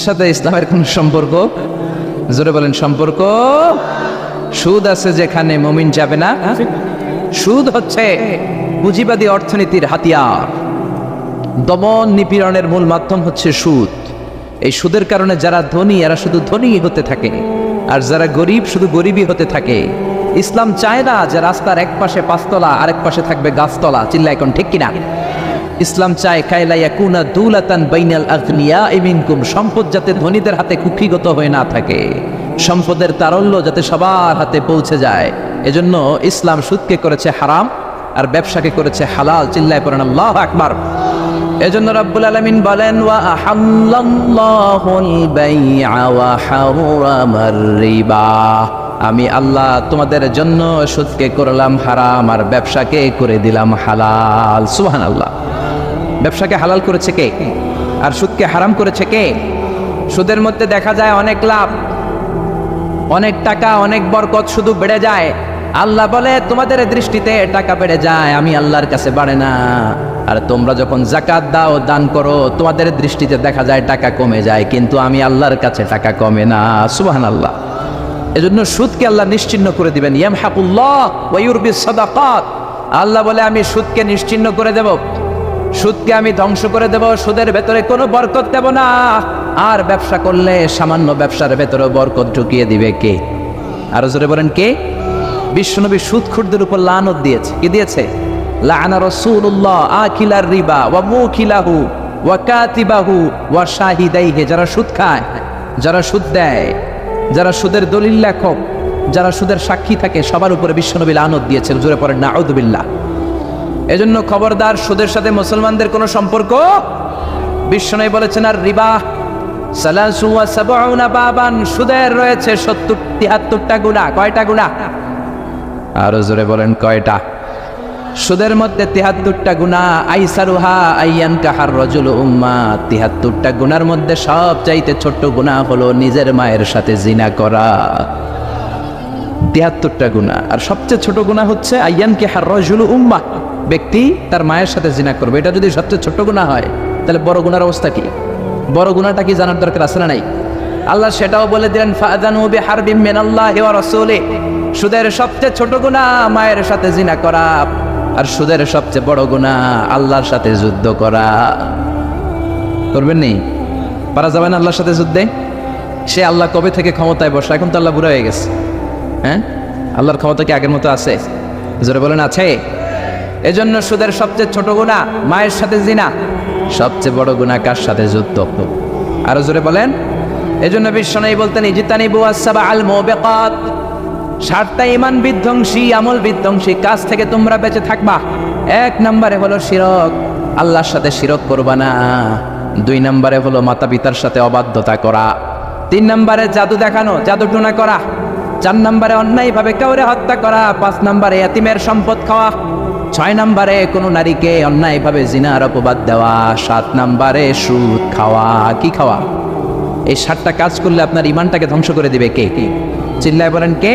সাথে ইসলামের কোন সম্পর্ক? জোরে বলেন সম্পর্ক। সুদ আছে যেখানে মুমিন যাবে না। সুদ হচ্ছে পুঁজিবাদী অর্থনীতির হাতিয়ার। দমন নিপীড়নের মূল মাধ্যম হচ্ছে সুদ। এই সুদের কারণে যারা ধনী এরা শুধু ধনী হতে থাকে, আর যারা গরিব শুধু গরিবই হতে থাকে। ইসলাম চায় না যে রাস্তার এক পাশে পাঁচতলা আরেক পাশে থাকবে গাছতলা। চিল্লা এখন ঠিক কিনা? ইসলাম চায় কায়লা ইয়াকুনা দুলাতান বাইনাল আগনিয়াই মিনকুম, সম্পদ যাতে ধনীদের হাতে কুক্ষিগত হয়ে না থাকে, সম্পদের তারল্য যাতে সবার হাতে পৌঁছে যায়। এজন্য ইসলাম সুদকে করেছে হারাম আর ব্যবসাকে করেছে হালাল। চিল্লায় পড়েন আল্লাহু আকবার। এজন্য রব্বুল আলামিন বলেন ওয়া আহাল্লাল্লাহুল বাইআ ওয়া হারামার রিবা, আমি আল্লাহ তোমাদের জন্য সুদকে করলাম হারাম আর ব্যবসাকে করে দিলাম হালাল। সুবহানাল্লাহ। ব্যবসাকে হালাল করেছে কে আর সুদকে হারাম করেছে কে? সুদের মধ্যে দেখা যায় অনেক লাভ, অনেক টাকা, অনেক বরকত, শুধু বেড়ে যায়। আল্লাহ বলে তোমাদের দৃষ্টিতে টাকা বেড়ে যায়, আমি আল্লাহর কাছে বাড়ে না। আর তোমরা যখন যাকাত দাও, দান করো, তোমাদের দৃষ্টিতে দেখা যায় টাকা কমে যায়, কিন্তু আমি আল্লাহর কাছে টাকা কমে না। সুবহানাল্লাহ। এজন্য সুদকে আল্লাহ নিশ্চিহ্ন করে দিবেন। ইয়ামহাকুল্লাহ ওয়া ইউরবিস সাদাকাত। আল্লাহ বলে আমি সুদকে নিশ্চিহ্ন করে দেব, সুদকে আমি ধ্বংস করে দেব, সুদের ভেতরে কোনো বরকত দেব না। আর ব্যবসা করলে সামান্য ব্যবসার ভেতরে বরকত ঢুকিয়ে দিবে কে? আরো জোরে বলেন কে? বিশ্বনবী সুদখোরদের উপর লানত দিয়েছে। কি দিয়েছে? লাআনা রাসূলুল্লাহ আকিলার রিবা ওয়া মুকিলাহু ওয়া কাতিবাহু ওয়া শাহিদাইহি। যারা সুদ খায়, যারা সুদ দেয়, যারা সুদের দলিল লেখক, যারা সুদের সাক্ষী থাকে, সবার উপরে বিশ্বনবী লানত দিয়েছেন। জোরে পড়েন নাউযুবিল্লাহ। এজন্য খবরদার, সুদের সাথে মুসলমানদের কোনো সম্পর্ক। বিশ্বনবী বলেছেন আর রিবা সালাসু ওয়া সাবউনা বাবান, সুদের রয়েছে 73টা গুনাহ। কয়টা গুনাহ? আরো জোরে বলেন কয়টা? সুদের মধ্যে 73টা গুনাহ। আইসারুহা আইয়ান কাহার রাজুল উম্মা, 73টা গুনার মধ্যে সবচাইতে ছোট্ট গুনাহ হলো নিজের মায়ের সাথে জিনা করা। 73টা গুনাহ, আর সবচেয়ে ছোট গুনাহ হচ্ছে আইয়ান কাহার রাজুল উম্মা, ব্যক্তি তার মায়ের সাথে জিনা করবে। এটা যদি সবচেয়ে ছোট গুনাহ হয়, তাহলে বড় গুনার অবস্থা কি? বড় গুনাহটা কি জানার দরকার আছে না নাই? আল্লাহ সেটাও বলে দিলেন ফাআযানু বিহারবিম মিনাল্লাহি ওয়া রাসূলিহি। সুদের সবচেয়ে ছোট গুনাহ মায়ের সাথে জিনা করা, আর সুদের সবচেয়ে বড় গুনাহ আল্লাহর সাথে যুদ্ধ করা। করবেন নি? পারা যাবে না আল্লাহর সাথে যুদ্ধে? সে আল্লাহ কবে থেকে ক্ষমতায় বসে? এখন তো আল্লাহ বুড়া হয়ে গেছে। হ্যাঁ, আল্লাহর ক্ষমতা কি আগের মতো আছে? জোরে বলেন আছে? এজন্য সুদের সবচেয়ে ছোট গুনাহ মায়ের সাথে জিনা, সবচেয়ে বড় গুনাহ কার সাথে? যুদ্ধ। আরো জোরে বলেন। এজন্য বিশ্বনবী বলতেন ইজতানিবু আস-সাবআল মুবিকাত, 7টা ঈমান বিধ্বংসী, আমল বিধ্বংসী কাজ থেকে তোমরা বেঁচে থাকবা। 1 নম্বরে হলো শিরক, আল্লাহর সাথে শিরক করবা না। 2 নম্বরে হলো মাতা পিতার সাথে অবাধ্যতা করা। 3 নম্বরে জাদু দেখানো, জাদুটোনা করা। 4 নম্বরে অন্যায়ভাবে কাউরে হত্যা করা। 5 নম্বরে এতিমের সম্পদ খাওয়া। 6 নম্বরে কোনো নারীকে অন্যায়ভাবে জিনার অপবাদ দেওয়া। 7 নম্বরে সুদ খাওয়া। কি খাওয়া? এই 7টা কাজ করলে আপনার ঈমানটাকে ধ্বংস করে দিবে কে? চিল্লায় বলেন কে?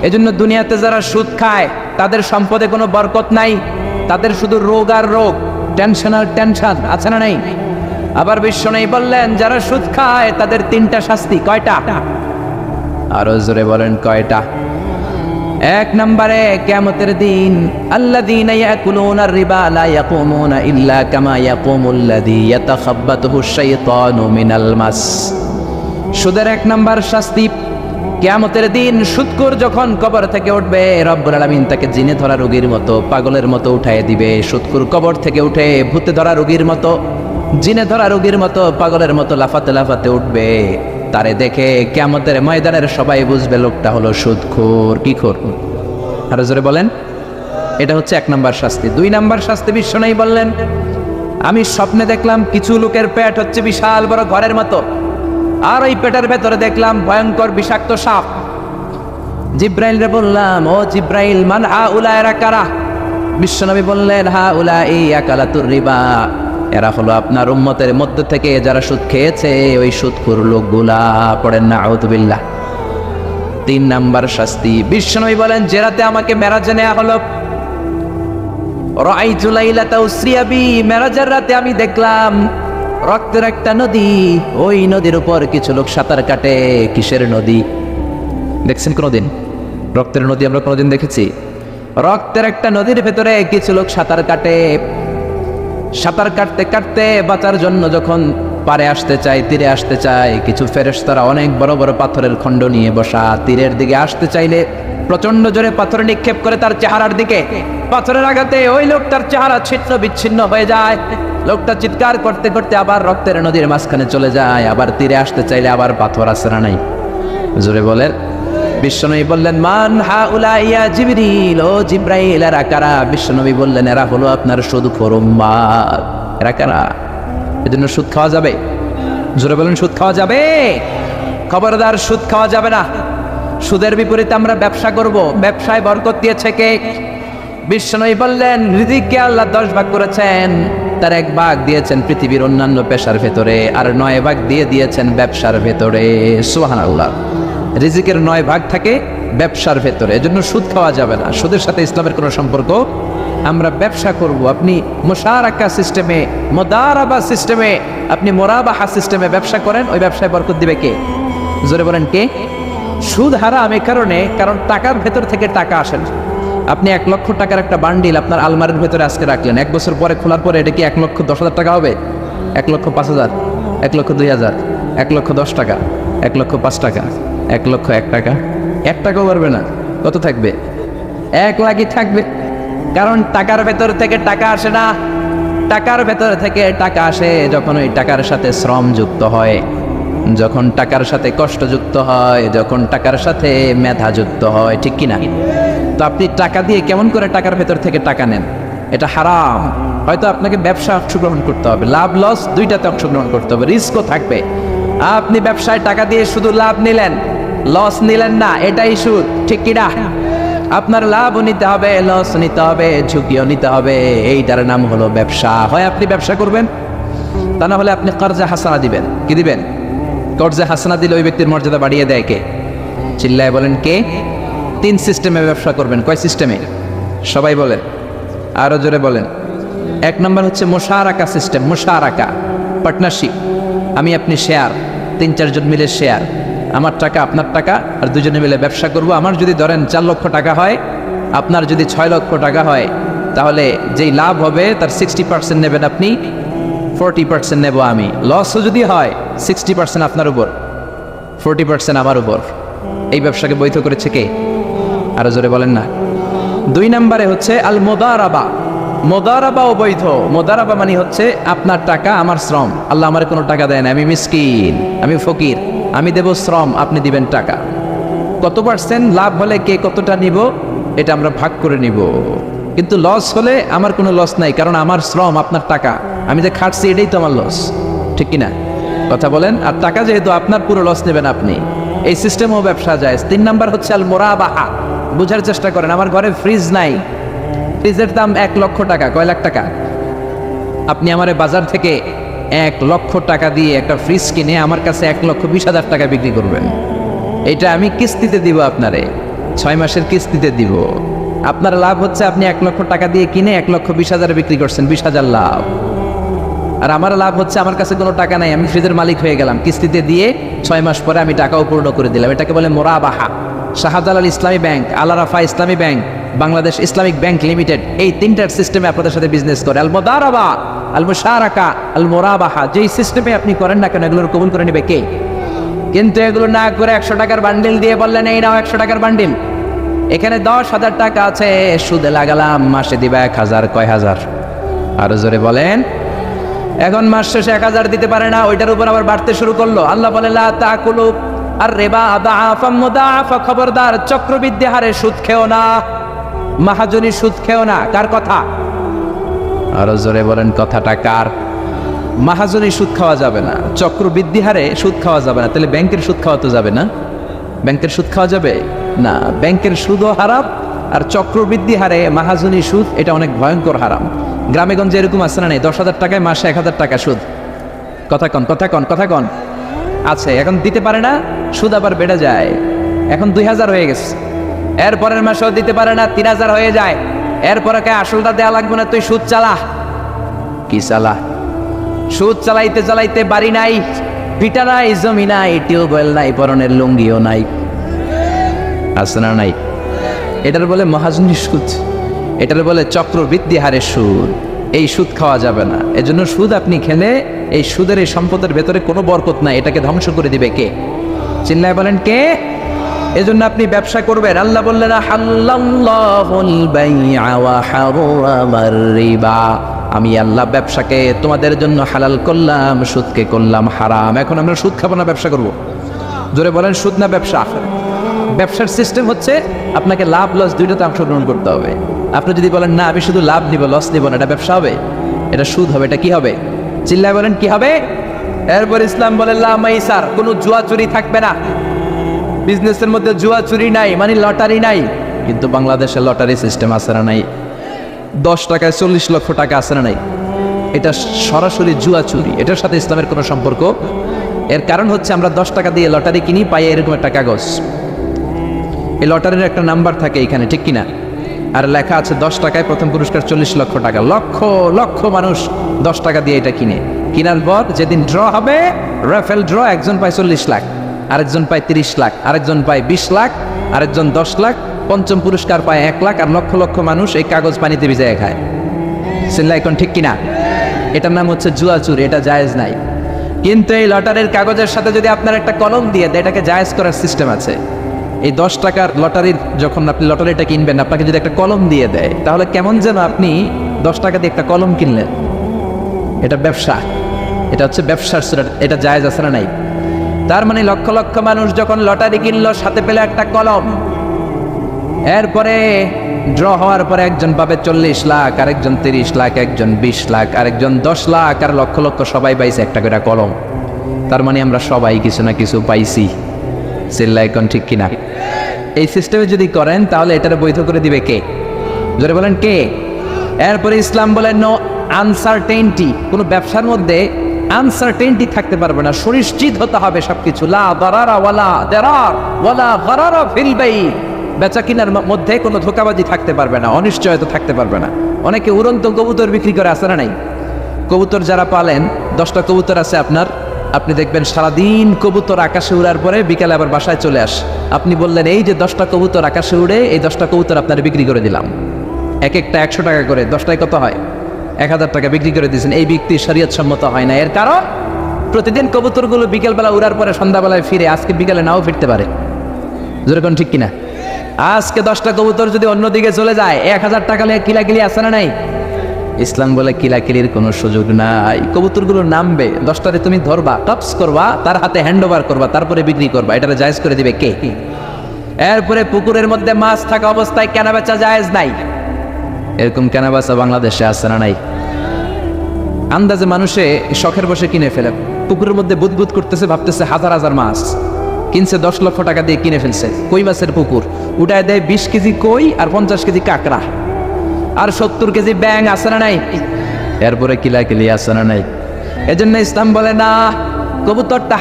এজন্য দুনিয়াতে যারা সুদ খায় তাদের সম্পদে কোনো বরকত নাই, তাদের শুধু রোগ আর রোগ, টেনশন আর টেনশন। আছে না নাই? আবার বিশ্বনবী বললেন যারা সুদ খায় তাদের 3টা শাস্তি। কয়টা? আরো জোরে বলেন কয়টা? 1 নম্বরে কিয়ামতের দিন আল্লাযীনা ইয়াকুলুনা আর-রিবা লা ইয়াকুমুনা ইল্লা কামা ইয়াকুমুল্লাযী ইয়াতাখাব্বাতুহু আশ-শাইতানু মিনাল মাস। সুদের 1 নম্বর শাস্তি, কিয়ামতের দিন সুদখোর যখন কবর থেকে উঠবে, রব্বুল আলামিন তাকে জিনে ধরা রোগীর মতো, পাগলের মতো উঠায় দিবে। সুদখোর কবর থেকে উঠে ভূতে ধরা রোগীর মতো, জিনে ধরা রোগীর মতো, পাগলের মতো লাফাতে লাফাতে উঠবে। তারে দেখে কিয়ামতের ময়দানের সবাই বুঝবে লোকটা হলো সুদখোর। কি খোর? আরো জোরে বলেন। এটা হচ্ছে 1 নম্বর শাস্তি। 2 নম্বর শাস্তি বিশ্বনবী বললেন আমি স্বপ্নে দেখলাম কিছু লোকের পেট হচ্ছে বিশাল বড় ঘরের মতো, আর ওই পেটের ভেতরে দেখলাম ভয়ঙ্কর বিষাক্ত সাপ। জিব্রাইল রে বললাম ও জিব্রাইল মান হাউলা, এরা কারা? বিশ্বনবী বললেন হাউলাই আকালাতুর রিবা, এরা হলো আপনার উম্মতের মধ্য থেকে যারা সুদ খেয়েছে ওই সুদখোর লোকগুলা। পড়েন নাউযুবিল্লাহ। 3 নাম্বার শাস্তি বিশ্বনবী বলেন যে রাতে আমাকে মেরাজে নেওয়া হলো, রাআইতু লাইলাতা উসরিয়া বি, মেরাজের রাতে আমি দেখলাম রক্তের একটা নদী, ওই নদীর উপর কিছু লোক সাঁতার কাটে। কিসের নদী দেখছেন কোনোদিন? রক্তের নদী আমরা কোনোদিন দেখেছি? রক্তের একটা নদীর ভেতরে কিছু লোক সাঁতার কাটে। সাঁতার কাটতে কাটতে বাঁচার জন্য যখন পারে আসতে চায়, তীরে আসতে চায়, কিছু ফেরেশতারা অনেক বড় বড় পাথরের খণ্ড নিয়ে বসা, তীরের দিকে আসতে চাইলে প্রচন্ড জোরে পাথর নিক্ষেপ করে তার চেহারার দিকে। পাথরের আঘাতে ওই লোকটার চেহারা ছিন্ন বিচ্ছিন্ন হয়ে যায়। লোকটা চিৎকার করতে করতে আবার রক্তের নদীর মাঝখানে চলে যায়। আবার তীরে আসতে চাইলে আবার পাথর আছে না নাই? জোরে বলেন। বিশ্বনবী বললেন, মান হাউলা ইয়া জিবরিল, ও জিব্রাইল এরা কারা? বিশ্বনবী বললেন, এরা হলো আপনার সুদখোর উম্মাত। এরা কারা? এজন্য সুদ খাওয়া যাবে? জোরে বলেন, সুদ খাওয়া যাবে? খবরদার, সুদ খাওয়া যাবে না। সুদের বিপরীতে আমরা ব্যবসা করব। ব্যবসায় বরকত দিয়েছে কে? বিশ্বনবী বললেন, রিজিককে আল্লাহ 10 ভাগ করেছেন, তার 1 ভাগ দিয়েছেন পৃথিবীর অন্যান্য পেশার ভেতরে, আর 9 ভাগ দিয়েছেন ব্যবসার ভেতরে। সুবহানাল্লাহ। রিজিকের 9 ভাগ থাকে ব্যবসার ভেতরে, এজন্য সুদ খাওয়া যাবে না। সুদের সাথে ইসলামের কোনো সম্পর্ক। আমরা ব্যবসা করব। আপনি মুশারাকা সিস্টেমে, মুদারাবা সিস্টেমে, আপনি মুরাবাহা সিস্টেমে ব্যবসা করেন, ওই ব্যবসায় বরকত দিবে কে? জোরে বলেন, কে? সুদ হারাম এই কারণে, কারণ টাকার ভেতর থেকে টাকা আসে না। আপনি 1 লক্ষ টাকার একটা বান্ডিল আপনার আলমারির ভেতরে আজকে রাখলেন, 1 বছর পরে খোলার পরে এটা কি 1,10,000 টাকা হবে? 1,05,000, 1,02,000, 1,10 টাকা, 1,05 টাকা, 1,01 টাকা? 1 টাকাও পারবে না। কত থাকবে? 1 লাখই থাকবে। কারণ টাকার ভেতর থেকে টাকা আসে না। টাকার ভেতর থেকে টাকা আসে যখন ওই টাকার সাথে শ্রম যুক্ত হয়, যখন টাকার সাথে কষ্ট যুক্ত হয়, যখন টাকার সাথে মেধা যুক্ত হয়। ঠিক কিনা? তো আপনি টাকা দিয়ে কেমন করে টাকার ভেতর থেকে টাকা নেন? এটা হারাম। হয়তো আপনাকে ব্যবসা অংশগ্রহণ করতে হবে, লাভ লস দুইটাতে অংশগ্রহণ করতে হবে, রিস্কও থাকবে। আপনি ব্যবসায় টাকা দিয়ে শুধু লাভ নিলেন, লস নিলেন না, এটাই সুদ। ঠিক কিনা? আপনার লাভও নিতে হবে, লস নিতে হবে, ঝুঁকিও নিতে হবে। এইটার নাম হলো ব্যবসা। হয় আপনি ব্যবসা করবেন, তা না হলে আপনি কর্জা হাসানা দিবেন। কি দিবেন? কর্জা হাসানা দিলে ওই ব্যক্তির মর্যাদা বাড়িয়ে দেয় কে? চিল্লায় বলেন, কে? 3 সিস্টেমে ব্যবসা করবেন। কয় সিস্টেমে? সবাই বলেন, আরো জোরে বলেন। 1 নম্বর হচ্ছে মুশারাকা সিস্টেম। মুশারাকা, পার্টনারশিপ। আমি আপনি শেয়ার, 3-4 জন মিলে শেয়ার, আমার টাকা আপনার টাকা, আর দুজনে মিলে ব্যবসা করব। আমার যদি ধরেন 4 লক্ষ টাকা হয়, আপনার যদি 6 লক্ষ টাকা হয়, তাহলে যেই লাভ হবে তার 60% নেবেন আপনি, 40% নেব আমি। লসও যদি হয় 60% আপনার উপর, 40% আমার উপর। এই ব্যবসাকে বৈধ করেছে কে? আরো জোরে বলেন না। 2 নম্বরে হচ্ছে আল মুদারাবা। মুদারাবাও বৈধ। মুদারাবা মানে হচ্ছে আপনার টাকা আমার শ্রম। আল্লাহ আমার কোনো টাকা দেয় না, আমি মিসকিন, আমি ফকির, আমি দেব শ্রম, আপনি দিবেন টাকা। কত পার্সেন্ট লাভ হলে কে কতটা নিব এটা আমরা ভাগ করে নিব। কিন্তু লস হলে আমার কোনো লস নাই, কারণ আমার শ্রম আপনার টাকা, আমি যে খাটছি এটাই তো আমার লস। ঠিক কিনা? কথা বলেন। আর টাকা যেহেতু আপনার, পুরো লস নেবেন আপনি। এই সিস্টেমও ব্যবসা যায়। 3 নাম্বার হচ্ছে আল মুরাবাহা। বুঝার চেষ্টা করেন, আমার ঘরে ফ্রিজ নাই, ফ্রিজের দাম 1 লক্ষ টাকা। কয় লাখ টাকা? আপনি আমারে বাজার থেকে 1 লক্ষ টাকা দিয়ে একটা ফ্রিজ কিনে আমার কাছে 1,20,000 টাকা বিক্রি করবেন। এটা আমি কিস্তিতে দিব আপনারে, 6 মাসের কিস্তিতে দিব। আপনার লাভ হচ্ছে আপনি 1 লক্ষ টাকা দিয়ে কিনে 1,20,000 বিক্রি করছেন, 20,000 লাভ। আর আমার লাভ হচ্ছে আমার কাছে কোনো টাকা নাই, আমি ফ্রিজের মালিক হয়ে গেলাম, কিস্তিতে দিয়ে 6 মাস পরে আমি টাকাও পূর্ণ করে দিলাম। এটাকে বলে মুরাবাহা। শাহজালাল ইসলামী ব্যাংক, আল আরাফা ইসলামী bank, Bangladesh Islamic bank limited, এই 3টার সিস্টেমে আপনাদের সাথে বিজনেস করে। আল মুদারাবা, আল মুশারাকা, আল মুরাবাহা। যেই সিস্টেমে আপনি করেন না কেন, এগুলোর কবুল করে নেবে কে? কিন্তু এগুলো না করে 100 টাকার বান্ডিল দিয়ে বললেন, এই নাও 100 টাকার বান্ডিল, এখানে 10,000 টাকা আছে, সুদে লাগালাম, মাসে দিবা 1,000। কয় হাজার? আরো জোরে বলেন। এখন মাস শেষে 1,000 দিতে পারে না, ওইটার উপর আবার বাড়তে শুরু করলো। আল্লাহ বলে, লা তাকুলু আর রিবা আদাআফাম মুদাআফা। খবরদার, চক্রবৃদ্ধি হারে সুদ খেও না, মাহাজনী সুদ খেও না। কার কথা? আরো জোরে বলেন, কথাটা কার? মাহাজনী সুদ খাওয়া যাবে না, চক্রবৃদ্ধি হারে সুদ খাওয়া যাবে না। তাহলে ব্যাংকের সুদ খাওয়া তো যাবে না? ব্যাংকের সুদ খাওয়া যাবে না। ব্যাংকের সুদও হারাম, আর চক্রবৃদ্ধি হারে মাহাজনী সুদ, এটা অনেক ভয়ঙ্কর হারাম। গ্রামে গঞ্জে এরকম আছে না নেই? 10,000 টাকায় মাসে 1,000 টাকা সুদ। কথা কন, কথা কন, কথা কন। আছে। এখন দিতে পারে না, সুদ আবার বেড়ে যায়। এখন 2,000 হয়ে গেছে, এরপরের মাসেও দিতে পারে না, 3,000 হয়ে যায়। এরপরে কে আসলটা দেওয়া লাগবে না, তুই সুদ চালা। কি চালা? সুদ চালাইতে চালাইতে বাড়ি নাই, ভিটা নাই, জমি নাই, টিউবওয়েল নাই, পরনের লুঙ্গিও নাই, আছে না নাই? এটার বলে মহাজনী সুদ, এটার বলে চক্রবৃদ্ধি হারে সুদ। এই সুদ খাওয়া যাবে না। এজন্য সুদ আপনি খেলে এই সুদের এই সম্পদের ভেতরে কোনো বরকত নাই, এটাকে ধ্বংস করে দিবে কে? চিল্লায় বলেন কে? এজন্য আপনি ব্যবসা করবেন। আল্লাহ বললেন হাল্লাল্লাহুল বাইআ ওয়া হারামার রিবা, আমি আল্লাহ ব্যবসাকে তোমাদের জন্য হালাল করলাম, সুদকে করলাম হারাম। এখন আমরা সুদ খাবো না ব্যবসা করব? জোরে বলেন, সুদ না ব্যবসা? ব্যবসার সিস্টেম হচ্ছে আপনাকে লাভ লস দুইটাতে অংশগ্রহণ করতে হবে। আপনি যদি বলেন না আমি শুধু লাভ নিব লস নিব না, এটা ব্যবসা হবে? এটা সুদ হবে। এটা কি হবে? চিল্লায় বলেন কি হবে? এরপর ইসলাম বলে লা মাইসার, কোনো জুয়া চুরি থাকবে না। বিজনেসের মধ্যে জুয়া চুরি নাই, মানে লটারি নাই। কিন্তু বাংলাদেশে লটারি সিস্টেম আছে না নাই? 10 টাকায় 40 লক্ষ টাকা আছে না নাই? এটা সরাসরি জুয়া চুরি। এটার সাথে ইসলামের কোনো সম্পর্ক? এর কারণ হচ্ছে আমরা 10 টাকা দিয়ে লটারি কিনি, পাই এরকম একটা কাগজ, এই লটারির একটা নাম্বার থাকে এখানে, ঠিক কিনা? আর লেখা আছে 10 টাকায় প্রথম পুরস্কার 40 লক্ষ টাকা। লক্ষ লক্ষ মানুষ 10 টাকা দিয়ে এটা কিনে। কেনার পর যেদিন ড্র হবে, রাফেল ড্র, একজন পায় 40 লাখ, আরেকজন পায় 30 লাখ, আরেকজন পায় 20 লাখ, আরেকজন 10 লাখ, পঞ্চম পুরস্কার পায় 1 লাখ, আর লক্ষ লক্ষ মানুষ এই কাগজ পানিতে ভিজায় খায়। চিল্লা এখন ঠিক কিনা? এটার নাম হচ্ছে জুয়া চুরি, এটা জায়েজ নাই। কিন্তু এই লটারির কাগজের সাথে যদি আপনার একটা কলম দিয়ে দেয়, এটাকে জায়েজ করার সিস্টেম আছে। এই 10 টাকার লটারির যখন আপনি লটারিটা কিনবেন, আপনাকে যদি একটা কলম দিয়ে দেয়, তাহলে কেমন যেন আপনি 10 টাকা দিয়ে একটা কলম কিনলেন। এটা ব্যবসা, এটা হচ্ছে ব্যবসার সুরা, এটা জায়েজ আছে না নাই? তার মানে লক্ষ লক্ষ মানুষ যখন লটারি কিনলো, সাথে পেলে একটা কলম। এরপরে ড্র হওয়ার পরে একজন পাবে 40 লাখ, আরেকজন 30 লাখ, একজন 20 লাখ, আরেকজন 10 লাখ, আর লক্ষ লক্ষ সবাই পাইছে একটা করে কলম। তার মানে আমরা সবাই কিছু না কিছু পাইছি। চিল্লা এখন ঠিক কিনা? এই সিস্টেমে যদি করেন তাহলে এটারে বৈধ করে দিবে কে? জোরে বলেন কে? এরপরে ইসলাম বলেন নো আনসার্টেনটি, কোনো ব্যবসার মধ্যে আনসার্টেনটি থাকতে পারবে না, সুনিশ্চিত হতে হবে সবকিছু। লা দারারা ওয়ালা দারার ওয়ালা গারারা ফিল বাই, বেচা কিনার মধ্যে কোনো ধোঁকাবাজি থাকতে পারবে না, অনিশ্চয়তা থাকতে পারবে না। অনেকে উড়ন্ত কবুতর বিক্রি করে, আছে না নাই? কবুতর যারা পালেন, 10টা কবুতর আছে আপনার, আপনি দেখবেন সারাদিন কবুতর আকাশে উড়ার পরে বিকালে আবার বাসায় চলে আস। আপনি বললেন এই যে 10টা কবুতর আকাশে উড়ে, এই 10টা কবুতর আপনার বিক্রি করে দিলাম, এক একটা 100 টাকা করে, 10টায় কত হয়? 1000 টাকা বিক্রি করে দিয়েছেন। এই ব্যক্তি শরীয়ত সম্মত হয় না। এর কারণ প্রতিদিন কবুতরগুলো বিকেলবেলা উড়ার পরে সন্ধ্যাবেলায় ফিরে, আজকে বিকালে নাও ফিরতে পারে। যেরকম ঠিক কিনা? আজকে 10টা কবুতর যদি অন্যদিকে চলে যায়, 1000 টাকা কিলাকিলি আছে না নাই? ইসলাম বলে কিলাকিলির কোনো সুযোগ নাই। কবুতরগুলো নামবে, 10টারে তুমি ধরবা, টপস করবা, তার হাতে হ্যান্ড ওভার করবা, তারপরে বিক্রি করবা। এটারে জায়েজ করে দিবে কে? এরপরে পুকুরের মধ্যে মাছ থাকা অবস্থায় কেনা বেচা জায়েজ নাই। এরকম কেনা বেচা বাংলাদেশে আছে না নাই? আন্দাজে মানুষে শখের বসে কিনে ফেলে, পুকুরের মধ্যে বুদবুদ করতেছে, ভাবতেছে হাজার হাজার মাছ কিনছে, 10 লক্ষ টাকা দিয়ে কিনে ফেলছে। কই মাছের পুকুর, উঠায় দেয় 20 কেজি কই আর 50 কেজি কাঁকড়া আর 70 কেজি ব্যাং, আছে না নাই? এরপরে কিলাকিলি আছে না নাই? এজন্য ইসলাম বলে না, কবুতরটা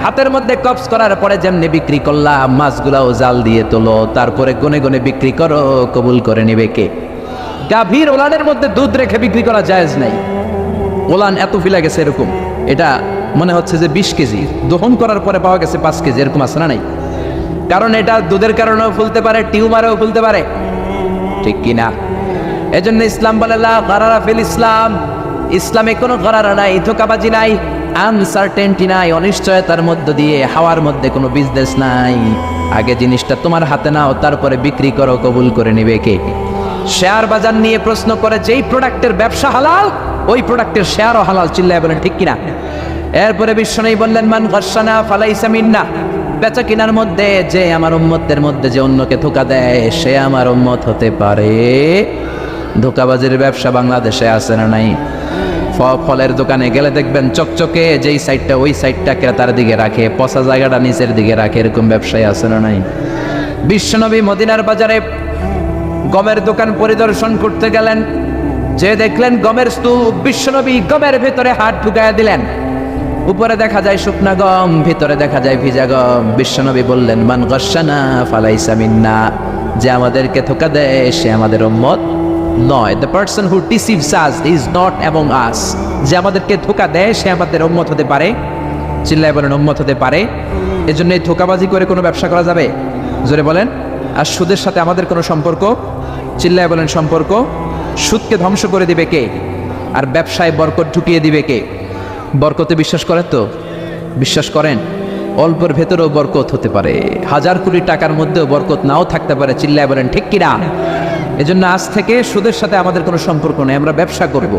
হাতের মধ্যে কবজ করার পরে যেমনি বিক্রি করলাম, মাছগুলাও জাল দিয়ে তোলো, তারপরে গনে গনে বিক্রি করো, কবুল করে নিবে কে? গাভীর ওলানের মধ্যে দুধ রেখে বিক্রি করা জায়েজ নাই। ওলান এত ফিলা গেছে এরকম, এটা মনে হচ্ছে যে 20 কেজি, দহন করার পরে পাওয়া গেছে 5 কেজি, এরকম আছে না নাই? কারণ এটা দুধের কারণেও ফুলতে পারে, টিউমারেও ফুলতে পারে, ঠিক কিনা? এজন্য ইসলাম বলে লা গারারা ফিল ইসলাম, ইসলামে কোনো গারারা নাই, ধোঁকাবাজি নাই, আনসার্টেনটি নাই, অনিশ্চয়তার মধ্য দিয়ে, হাওয়ার মধ্যে কোনো বিজনেস নাই। আগে জিনিসটা তোমার হাতে নাও, তারপরে বিক্রি করো, কবুল করে নিবে কে? শেয়ার বাজার নিয়ে প্রশ্ন করে, যেই প্রোডাক্টের ব্যবসা হালাল, ওই প্রোডাক্টের শেয়ারও হালাল। চিল্লায় বলেন ঠিক কিনা? এরপরে বিশ্বনবী বললেন মান গাশশানা ফালাইসা মিন্না, বেচা কিনার মধ্যে যে আমার উম্মতের মধ্যে যে অন্যকে ধোঁকা দেয়, সে আমার উম্মত হতে পারে। ধোঁকাবাজির ব্যবসা বাংলাদেশে আছে না নাই? ফলের দোকানে গেলে দেখবেন চকচকে যেই সাইডটা, ওই সাইডটা ক্রেতার দিকে রাখে, পচা জায়গাটা নিচের দিকে রাখে, এরকম ব্যবসায় আছে না নাই? বিশ্বনবী মদিনার বাজারে গমের দোকান পরিদর্শন করতে গেলেন, যে দেখলেন গমের স্তূপ, বিশ্বনবী গমের ভেতরে হাত ঢুকায়া দিলেন। উপরে দেখা যায় শুকনা গম, ভিতরে দেখা যায় ভিজা গম। বিশ্বনবী বললেন মান গাশশানা ফালাইসা মিন্না, যে আমাদেরকে ধোঁকা দেয় সে আমাদের উম্মত নয়। The person who deceives us is not among আস। যে আমাদেরকে ধোঁকা দেয় সে আমাদের উম্মত হতে পারে। চিল্লায় বলেন উম্মত হতে পারে। এজন্য এই ধোঁকাবাজি করে কোনো ব্যবসা করা যাবে? জোরে বলেন। আর সুদের সাথে আমাদের কোনো সম্পর্ক? চিল্লায় বলেন সম্পর্ক। সুদকে ধ্বংস করে দিবে কে? আর ব্যবসায় বরকত ঢুকিয়ে দিবে কে? বরকতে বিশ্বাস করেন তো? বিশ্বাস করেন? অল্পের ভেতরেও বরকত হতে পারে, 1000 কোটি টাকার মধ্যেও বরকত নাও থাকতে পারে। চিল্লায় বলেন ঠিক কিনা? এজন্য আজ থেকে সুদের সাথে আমাদের কোনো সম্পর্ক নেই। আমরা ব্যবসা করব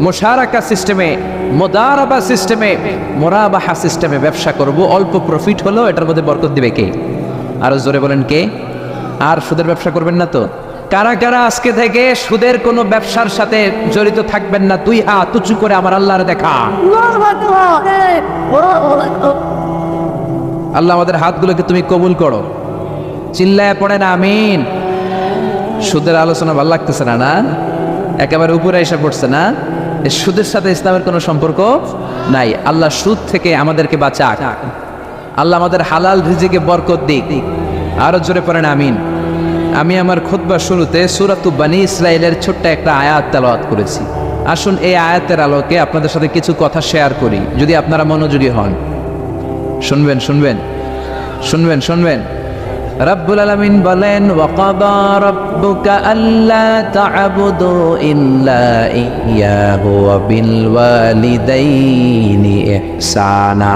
মুশারাকা সিস্টেমে, মুদারাবা সিস্টেমে, মুরাবাহা সিস্টেমে ব্যবসা করব। অল্প প্রফিট হলো এটার মধ্যে বরকত দিবে কে? আরো জোরে বলেন কে? আর সুদের ব্যবসা করবেন না তো? কারা কারা আজকে থেকে সুদের কোনো ব্যবসার সাথে জড়িত থাকবেন না? তুই হাত উঁচু করে আমার আল্লাহর দেখা। আল্লাহ আমাদের হাতগুলোকে তুমি কবুল করো। চিল্লায় পড়েন আমিন। সুদের আলোচনা ভালো লাগতেছে না? না একেবারে উপরে এসে পড়ছে না? এই সুদের সাথে ইসলামের কোনো সম্পর্ক নাই। আল্লাহ সুদ থেকে আমাদেরকে বাঁচাক। আল্লাহ আমাদের হালাল রিজিকে বরকত দিক। আরো জোরে পড়েন আমিন। আমি আমার খুতবার শুরুতে সূরাতুল বনী ইসরাঈলের ছোট্ট একটা আয়াত তেলাওয়াত করেছি। আসুন এই আয়াতের আলোকে আপনাদের সাথে কিছু কথা শেয়ার করি, যদি আপনারা মনোযোগী হন। শুনবেন শুনবেন শুনবেন শুনবেন। রব্বুল আলামিন বলেন, ওয়াকাদা রাব্বুকা আল্লা তা'বুদু ইল্লা ইয়্যাহু ওয়া বিল ওয়ালিদাইনি ইহসানা।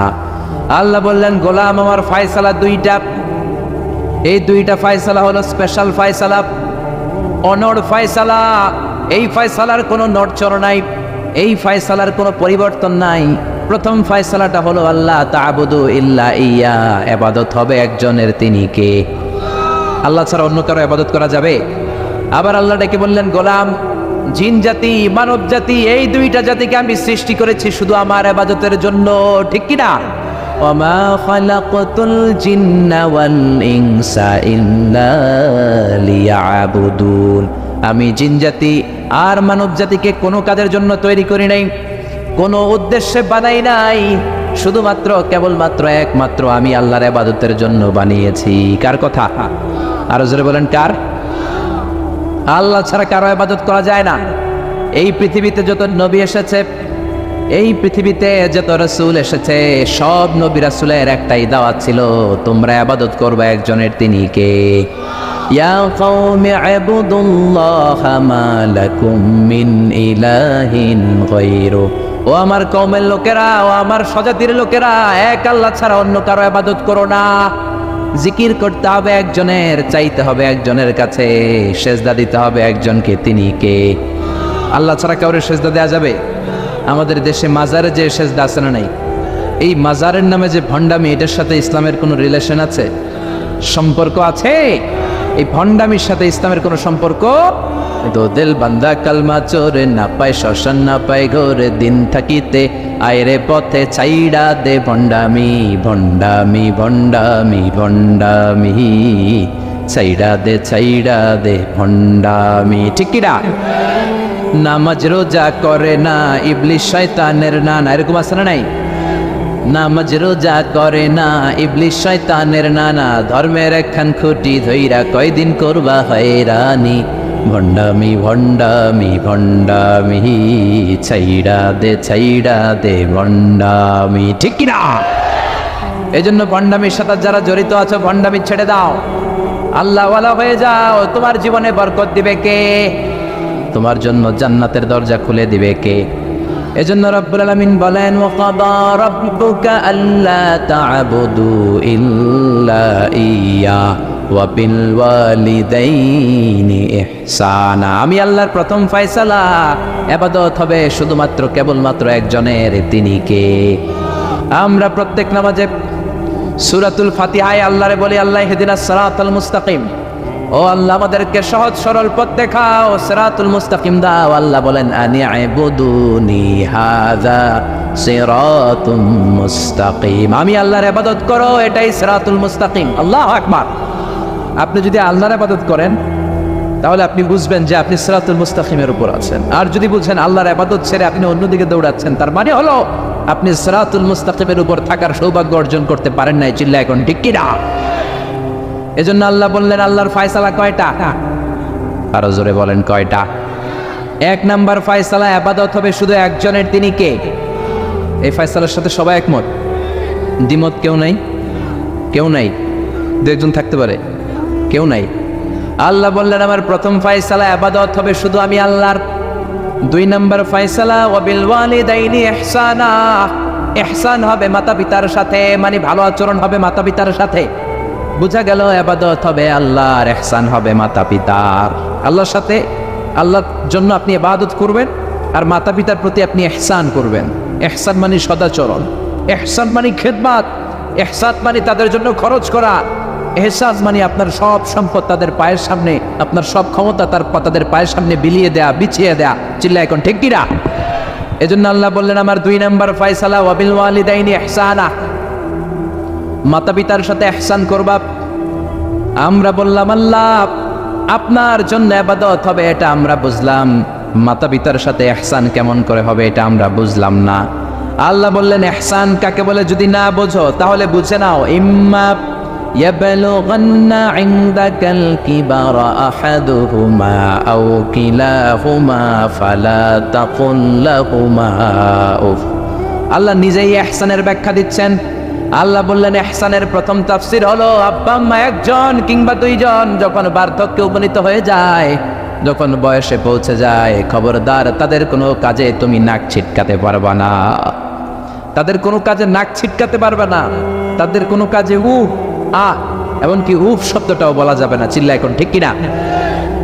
আল্লাহ বললেন, গোলাম আমার ফয়সালা দুইটা। এই দুইটা ফয়সালা হলো স্পেশাল ফয়সালা, অনড় ফয়সালা। এই ফয়সালার কোনো নড়চড় নাই, এই ফয়সালার কোনো পরিবর্তন নাই। প্রথম ফয়সালাটা হলো আল্লাহ তা'বুদু ইল্লা ইয়্যা, ইবাদত হবে একজনের, তিনি কে? আল্লাহ ছাড়া অন্য কারো ইবাদত করা যাবে? আবার আল্লাহ ডেকে বললেন, গোলাম জিন জাতি মানব জাতি এই দুইটা জাতিকে আমি সৃষ্টি করেছি শুধু আমার ইবাদতের জন্য, ঠিক কি না? ওয়ামা খালাকতুল জিন্না ওয়াল ইনসা ইল্লা লিয়াবুদুন। আমি জিন জাতি আর মানব জাতিকে কোনো কাজের জন্য তৈরি করি নাই, কোনো উদ্দেশ্যে বানাই নাই, শুধুমাত্র কেবলমাত্র একমাত্র আমি আল্লাহর ইবাদতের জন্য বানিয়েছি। কার কথা? আরো জোরে বলেন কার? আল্লাহ ছাড়া কারো ইবাদত করা যায় না। এই পৃথিবীতে যত নবী এসেছে, এই পৃথিবীতে যত রাসূল এসেছে, সব নবী রাসূলের একটাই দাওয়াত ছিল, তোমরা ইবাদত করবে একজনের, তিনি কে? ইয়া কওমি ইবুদুল্লাহা মা লাকুম মিন ইলাহিন গায়রু। ও আমার কওমের লোকেরা, ও আমার স্বজাতির লোকেরা, এক আল্লাহ ছাড়া অন্য কারো ইবাদত করো না। জিকির করতে হবে একজনের, চাইতে হবে একজনের কাছে, সেজদা দিতে হবে একজনকে, তিনি কে? আল্লাহ ছাড়া কাউরে সেজদা দেয়া যাবে? আমাদের দেশে মাজারে যে সেজদা আছে না নাই, এই মাজারের নামে যে ভণ্ডামি, এটার সাথে ইসলামের কোনো রিলেশন আছে? সম্পর্ক আছে? এই ভণ্ডামির সাথে ইসলামের কোনো সম্পর্ক? দো দিল বান্দা কালমা চোরে, না পায় শ্মশান না পায় ঘরে, দিন থাকিতে আয়রে পথে ছাইড়া দে ভণ্ডামি, ভণ্ডামি ভণ্ডামি ভণ্ডামি, ছাইড়া দে ভণ্ডামি, ঠিক কি না? নামাজ রোজা করে না ইবলিস শয়তানের নানা, এরকম আছে না নাই? নামাজ রোজা করে না ইবলিস শয়তানের নানা, ধর্মের একখান খুঁটি ধইরা কয়দিন করবা হয়রানি, ভণ্ডামি ভণ্ডামি ভণ্ডামি, ছাইড়া দে ভণ্ডামি, ঠিক কি না? এই জন্য ভণ্ডামির সাথে যারা জড়িত আছো, ভণ্ডামি ছেড়ে দাও, আল্লাহওয়ালা হয়ে যাও। তোমার জীবনে বরকত দিবে কে? তোমার জন্য জান্নাতের দরজা খুলে দিবে কে? এজন্য রব্বুল আলামিন বলেন, ওয়াকাদা রাব্বুকা আল্লা তা'বুদু ইল্লা ইয়্যা ওয়া বিল ওয়ালিদাইনি ইহসানা। আমি আল্লাহর প্রথম ফয়সালা, ইবাদত হবে শুধুমাত্র কেবলমাত্র একজনের, তিনি কে? আমরা প্রত্যেক নামাজে সূরাতুল ফাতিহায় আল্লাহরে বলি, আল্লাহ ইহদিনাস সিরাতাল মুস্তাকিম। ও আল্লাহ আমাদেরকে সহজ সরল পথ দেখাও, সিরাতুল মুস্তাকিম দাও। আল্লাহ বলেন, আনি'বুদুনি হাযা সিরাতুম মুস্তাকিম। আমি আল্লাহর ইবাদত করো, এটাই সিরাতুল মুস্তাকিম। আল্লাহু আকবার। আপনি যদি আল্লাহর ইবাদত করেন তাহলে আপনি বুঝবেন যে আপনি সিরাতুল মুস্তাকিমের উপর আছেন। আর যদি বুঝেন আল্লাহর ইবাদত ছেড়ে আপনি অন্যদিকে দৌড়াচ্ছেন, তার মানে হলো আপনি সিরাতুল মুস্তাকিমের উপর থাকার সৌভাগ্য অর্জন করতে পারেন নাই। চিল্লা এখন ঠিক কি না? এজন্য আল্লাহ বললেন, আল্লাহর ফয়সালা কয়টা? আরো জোরে বলেন কয়টা? এক নাম্বার ফয়সালা ইবাদত হবে শুধু একজনের, তিনি কে? এই ফয়সালার সাথে সবাই একমত? দ্বিমত কেউ নাই? কেউ নাই? দু একজন থাকতে পারে, কেউ নাই। আল্লাহ বললেন আমার প্রথম ফয়সালা ইবাদত হবে শুধু আমি আল্লাহর। দুই নাম্বার ফয়সালা ওয়াবিল ওয়ালিদাইনি ইহসানা, ইহসান হবে মাতা পিতার সাথে, মানে ভালো আচরণ হবে মাতা পিতার সাথে। বোঝা গেল ইবাদত হবে আল্লাহর, ইহসান হবে মাতা পিতার। আল্লাহর সাথে, আল্লাহর জন্য আপনি ইবাদত করবেন, আর মাতা পিতার প্রতি আপনি ইহসান করবেন। ইহসান মানে সদাচরণ, ইহসান মানে খেদমত, ইহসান মানে তাদের জন্য খরচ করা, ইহসান মানে আপনার সব সম্পদ তাদের পায়ের সামনে, আপনার সব ক্ষমতা তাদের পায়ের সামনে বিলিয়ে দেয়া, বিছিয়ে দেয়া। চিল্লা এখন ঠিক কিনা? এজন্য আল্লাহ বললেন আমার দুই নাম্বার ফয়সালা ওয়াবিল ওয়ালিদাইনি ইহসানা, মাতা পিতার সাথে ইহসান করবা। আমরা বললাম আল্লাহ আপনার জন্য ইবাদত হবে এটা আমরা বুঝলাম, মাতা পিতার সাথে ইহসান কেমন করে হবে এটা আমরা বুঝলাম না। আল্লাহ বললেন ইহসান কাকে বলে যদি না বোঝো তাহলে বুঝে নাও, ইম্মা ইয়াবলুগান্না ইনদাকাল কিবারা আহাদুহুমা আও কিলাহুমা ফালা তাকুল লাহুমা উফ। আল্লাহ নিজেই ইহসানের ব্যাখ্যা দিচ্ছেন। আল্লাহ বললেন ইহসানের প্রথম তাফসীর হলো আব্বা আম্মা একজন কিংবা দুইজন যখন বার্ধক্যে উপনীত হয়ে যায়, যখন বয়সে পৌঁছে যায়, খবরদার তাদের কোনো কাজে তুমি নাক ছিটকাতে পারবা না, তাদের কোনো কাজে নাক ছিটকাতে পারবে না, তাদের কোনো কাজে এমনকি উফ শব্দটাও বলা যাবে না। চিল্লা এখন ঠিক কিনা?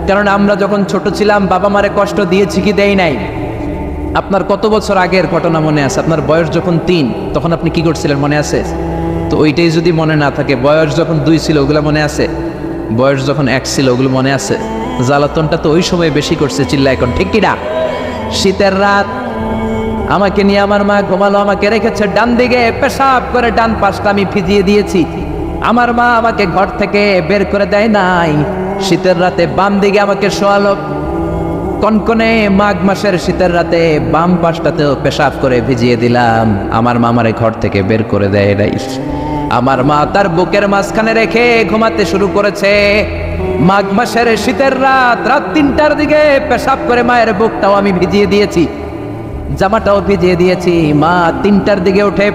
কারণ আমরা যখন ছোট ছিলাম বাবা মারে কষ্ট দিয়েছি কি দেই নাই? আপনার কত বছর আগের ঘটনা মনে আছে? আপনার বয়স যখন 3 তখন আপনি কি করছিলেন মনে আছে? তো ওইটাই যদি মনে না থাকে, বয়স যখন 2 ছিল ওগুলো মনে আছে? বয়স যখন 1 ছিল ওগুলো মনে আছে? জ্বালাতনটা তো ওই সময় বেশি করছে। চিল্লা এখন ঠিক কিনা? শীতের রাত, আমাকে নিয়ে আমার মা ঘুমালো, আমাকে রেখেছে ডান দিকে, পেশাব করে ডান পাশটা আমি ভিজিয়ে দিয়েছি। আমার মা আমাকে ঘর থেকে বের করে দেয় নাই, শীতের রাতে বাম দিকে আমাকে শোয়ালো। কনকনে মাঘ মাসের শীতের রাতে বাম পাশটাতেও পেশাব করে ভিজিয়ে দিলাম, আমার মা আমারে ঘর থেকে বের করে দেয় নাই। আমার মা তার বুকের মাঝখানে রেখে ঘুমাতে শুরু করেছে। মাঘ মাসের শীতের রাত 3টার দিকে পেশাব করে মায়ের বুকটাও আমি ভিজিয়ে দিয়েছি, জামাটাও ভিজিয়ে দিয়েছি। মা 3টার দিকে উঠে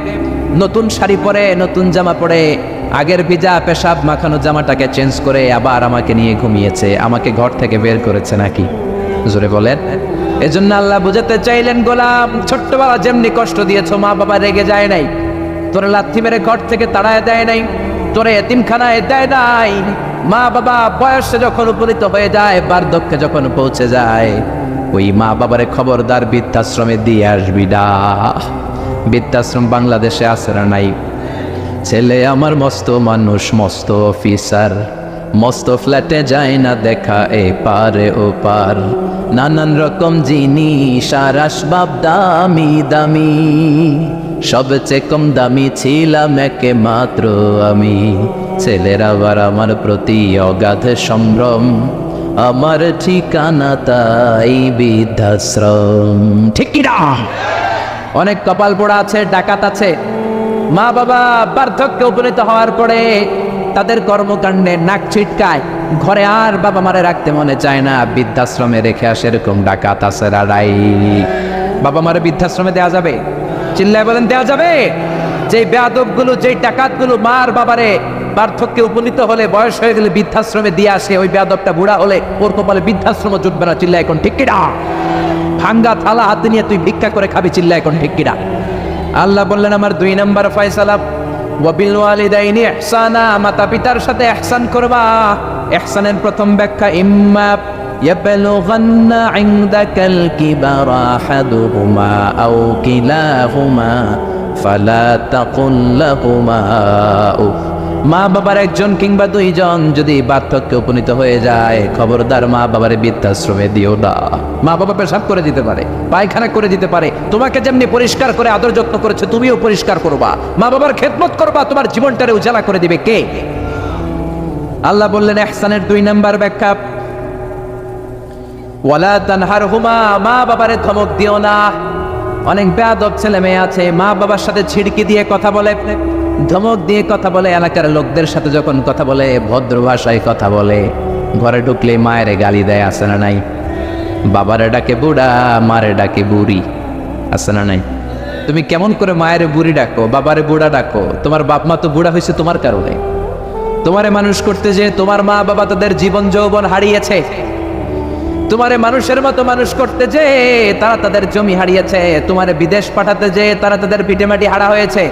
নতুন শাড়ি পরে, নতুন জামা পরে, আগের ভিজা পেশাব মাখানো জামাটাকে চেঞ্জ করে আবার আমাকে নিয়ে ঘুমিয়েছে। আমাকে ঘর থেকে বের করেছে নাকি? জোরে বলেন। এজন্য আল্লাহ বুঝাতে চাইলেন, গোলাম ছোট্টবেলা যেমনি কষ্ট দিয়েছো, মা বাবা রেগে যায় নাই, তোরে লাথি মেরে ঘর থেকে তাড়ায় দেয় নাই, তোরে এতিমখানায় দেয় নাই। মা বাবা বয়সে যখন উপনীত হয়ে যায়, বার্ধক্যে যখন পৌঁছে যায়, ওই মা বাবারে খবরদার বৃদ্ধাশ্রমে দিয়ে আসবি না। বৃদ্ধাশ্রম বাংলাদেশে আছে না নাই? ছেলে আমার মস্ত মানুষ, মস্ত অফিসার, মস্ত ফ্ল্যাটে যায় না দেখা এ পারে ও পার, নানান রকম জিনিস আর আসবাব দামি দামি, সবচেয়ে কম দামি ছিলাম একে মাত্র আমি। ছেলের আবার আমার প্রতি অগাধ সম্ভ্রম, আমার ঠিকানা তাই বৃদ্ধাশ্রম। ঠিক কিনা? অনেক কপাল পোড়া আছে, ডাকাত আছে, মা বাবা বার্ধক্যে উপনীত হওয়ার পরে তাদের কর্মকাণ্ডে নাক ছিটকায়, ঘরে আর বাবা মারে রাখতে মনে চায় না, বৃদ্ধাশ্রমে রেখে আসে। এরকম ডাকাত আছে রাই। বাবা মারে বৃদ্ধাশ্রমে দেয়া যাবে? চিল্লায় বলেন দেয়া যাবে? যেই বেয়াদবগুলো, যেই ডাকাতগুলো মার বাবারে বার্ধক্যে উপনীত হলে, বয়স হয়ে গেলে বৃদ্ধাশ্রমে দিয়ে আসে, ওই বেয়াদবটা বুড়া হলে ওর কপালে বৃদ্ধাশ্রম জুটবে না। চিল্লায় এখন ঠিক কিনা? ভাঙ্গা থালা হাতে নিয়ে তুই ভিক্ষা করে খাবি। চিল্লায় এখন ঠিক কিনা? আল্লাহ বললেন আমার 2 নাম্বার ফয়সালা ওয়াবিল ওয়ালিদাইনি ইহসানা, মাতা পিতার সাথে ইহসান করবা। ইহসানের প্রথম ব্যাখ্যা ইম্মা ইয়াবলুগান্না ইনদাকাল কিবারা আহাদুহুমা আও কিলাহুমা ফালা তাকুল লাহুমা উফ। মা বাবার একজন কিংবা দুইজন যদি বার্ধক্যে উপনীত হয়ে যায়, খবরদার মা বাবার বৃদ্ধাশ্রমে দিও না। মা বাবা পেশাব করে দিতে পারে, পায়খানা করে দিতে পারে, তোমাকে যেমনি পরিষ্কার করে আদর যত্ন করেছে তুমিও পরিষ্কার করবা, মা বাবার খেদমত করবা, তোমার জীবনটারে উজালা করে দিবে কে? আল্লাহ বললেন ইহসানের 2 নাম্বার ব্যাখ্যা ওয়ালা তানহারহুমা, মা বাবারে ধমক দিও না। অনেক বেয়াদব ছেলে মেয়ে আছে, মা বাবার সাথে ছিড়কি দিয়ে কথা বলে, ধমক দিয়ে কথা বলে, এলাকার লোকদের সাথে যখন কথা বলে ভদ্র ভাষায় কথা বলে, ঘরে ঢুকলে মায়ের গালি দেয়, আছে না নাই? বাবারে ডাকে বুড়া, মারে ডাকে বুড়ি, আছে না নাই? তুমি কেমন করে মায়ের বুড়ি ডাকো, বাবারে বুড়া ডাকো? তোমার বাপ মা তো বুড়া হয়েছে তোমার কারণে। তোমারে মানুষ করতে যে তোমার মা বাবা তাদের জীবন যৌবন হারিয়েছে। তোমারে মানুষের মতো মানুষ করতে যে তারা তাদের জমি হারিয়েছে। তোমারে বিদেশ পাঠাতে যে তারা তাদের ভিটেমাটি হারা হয়েছে।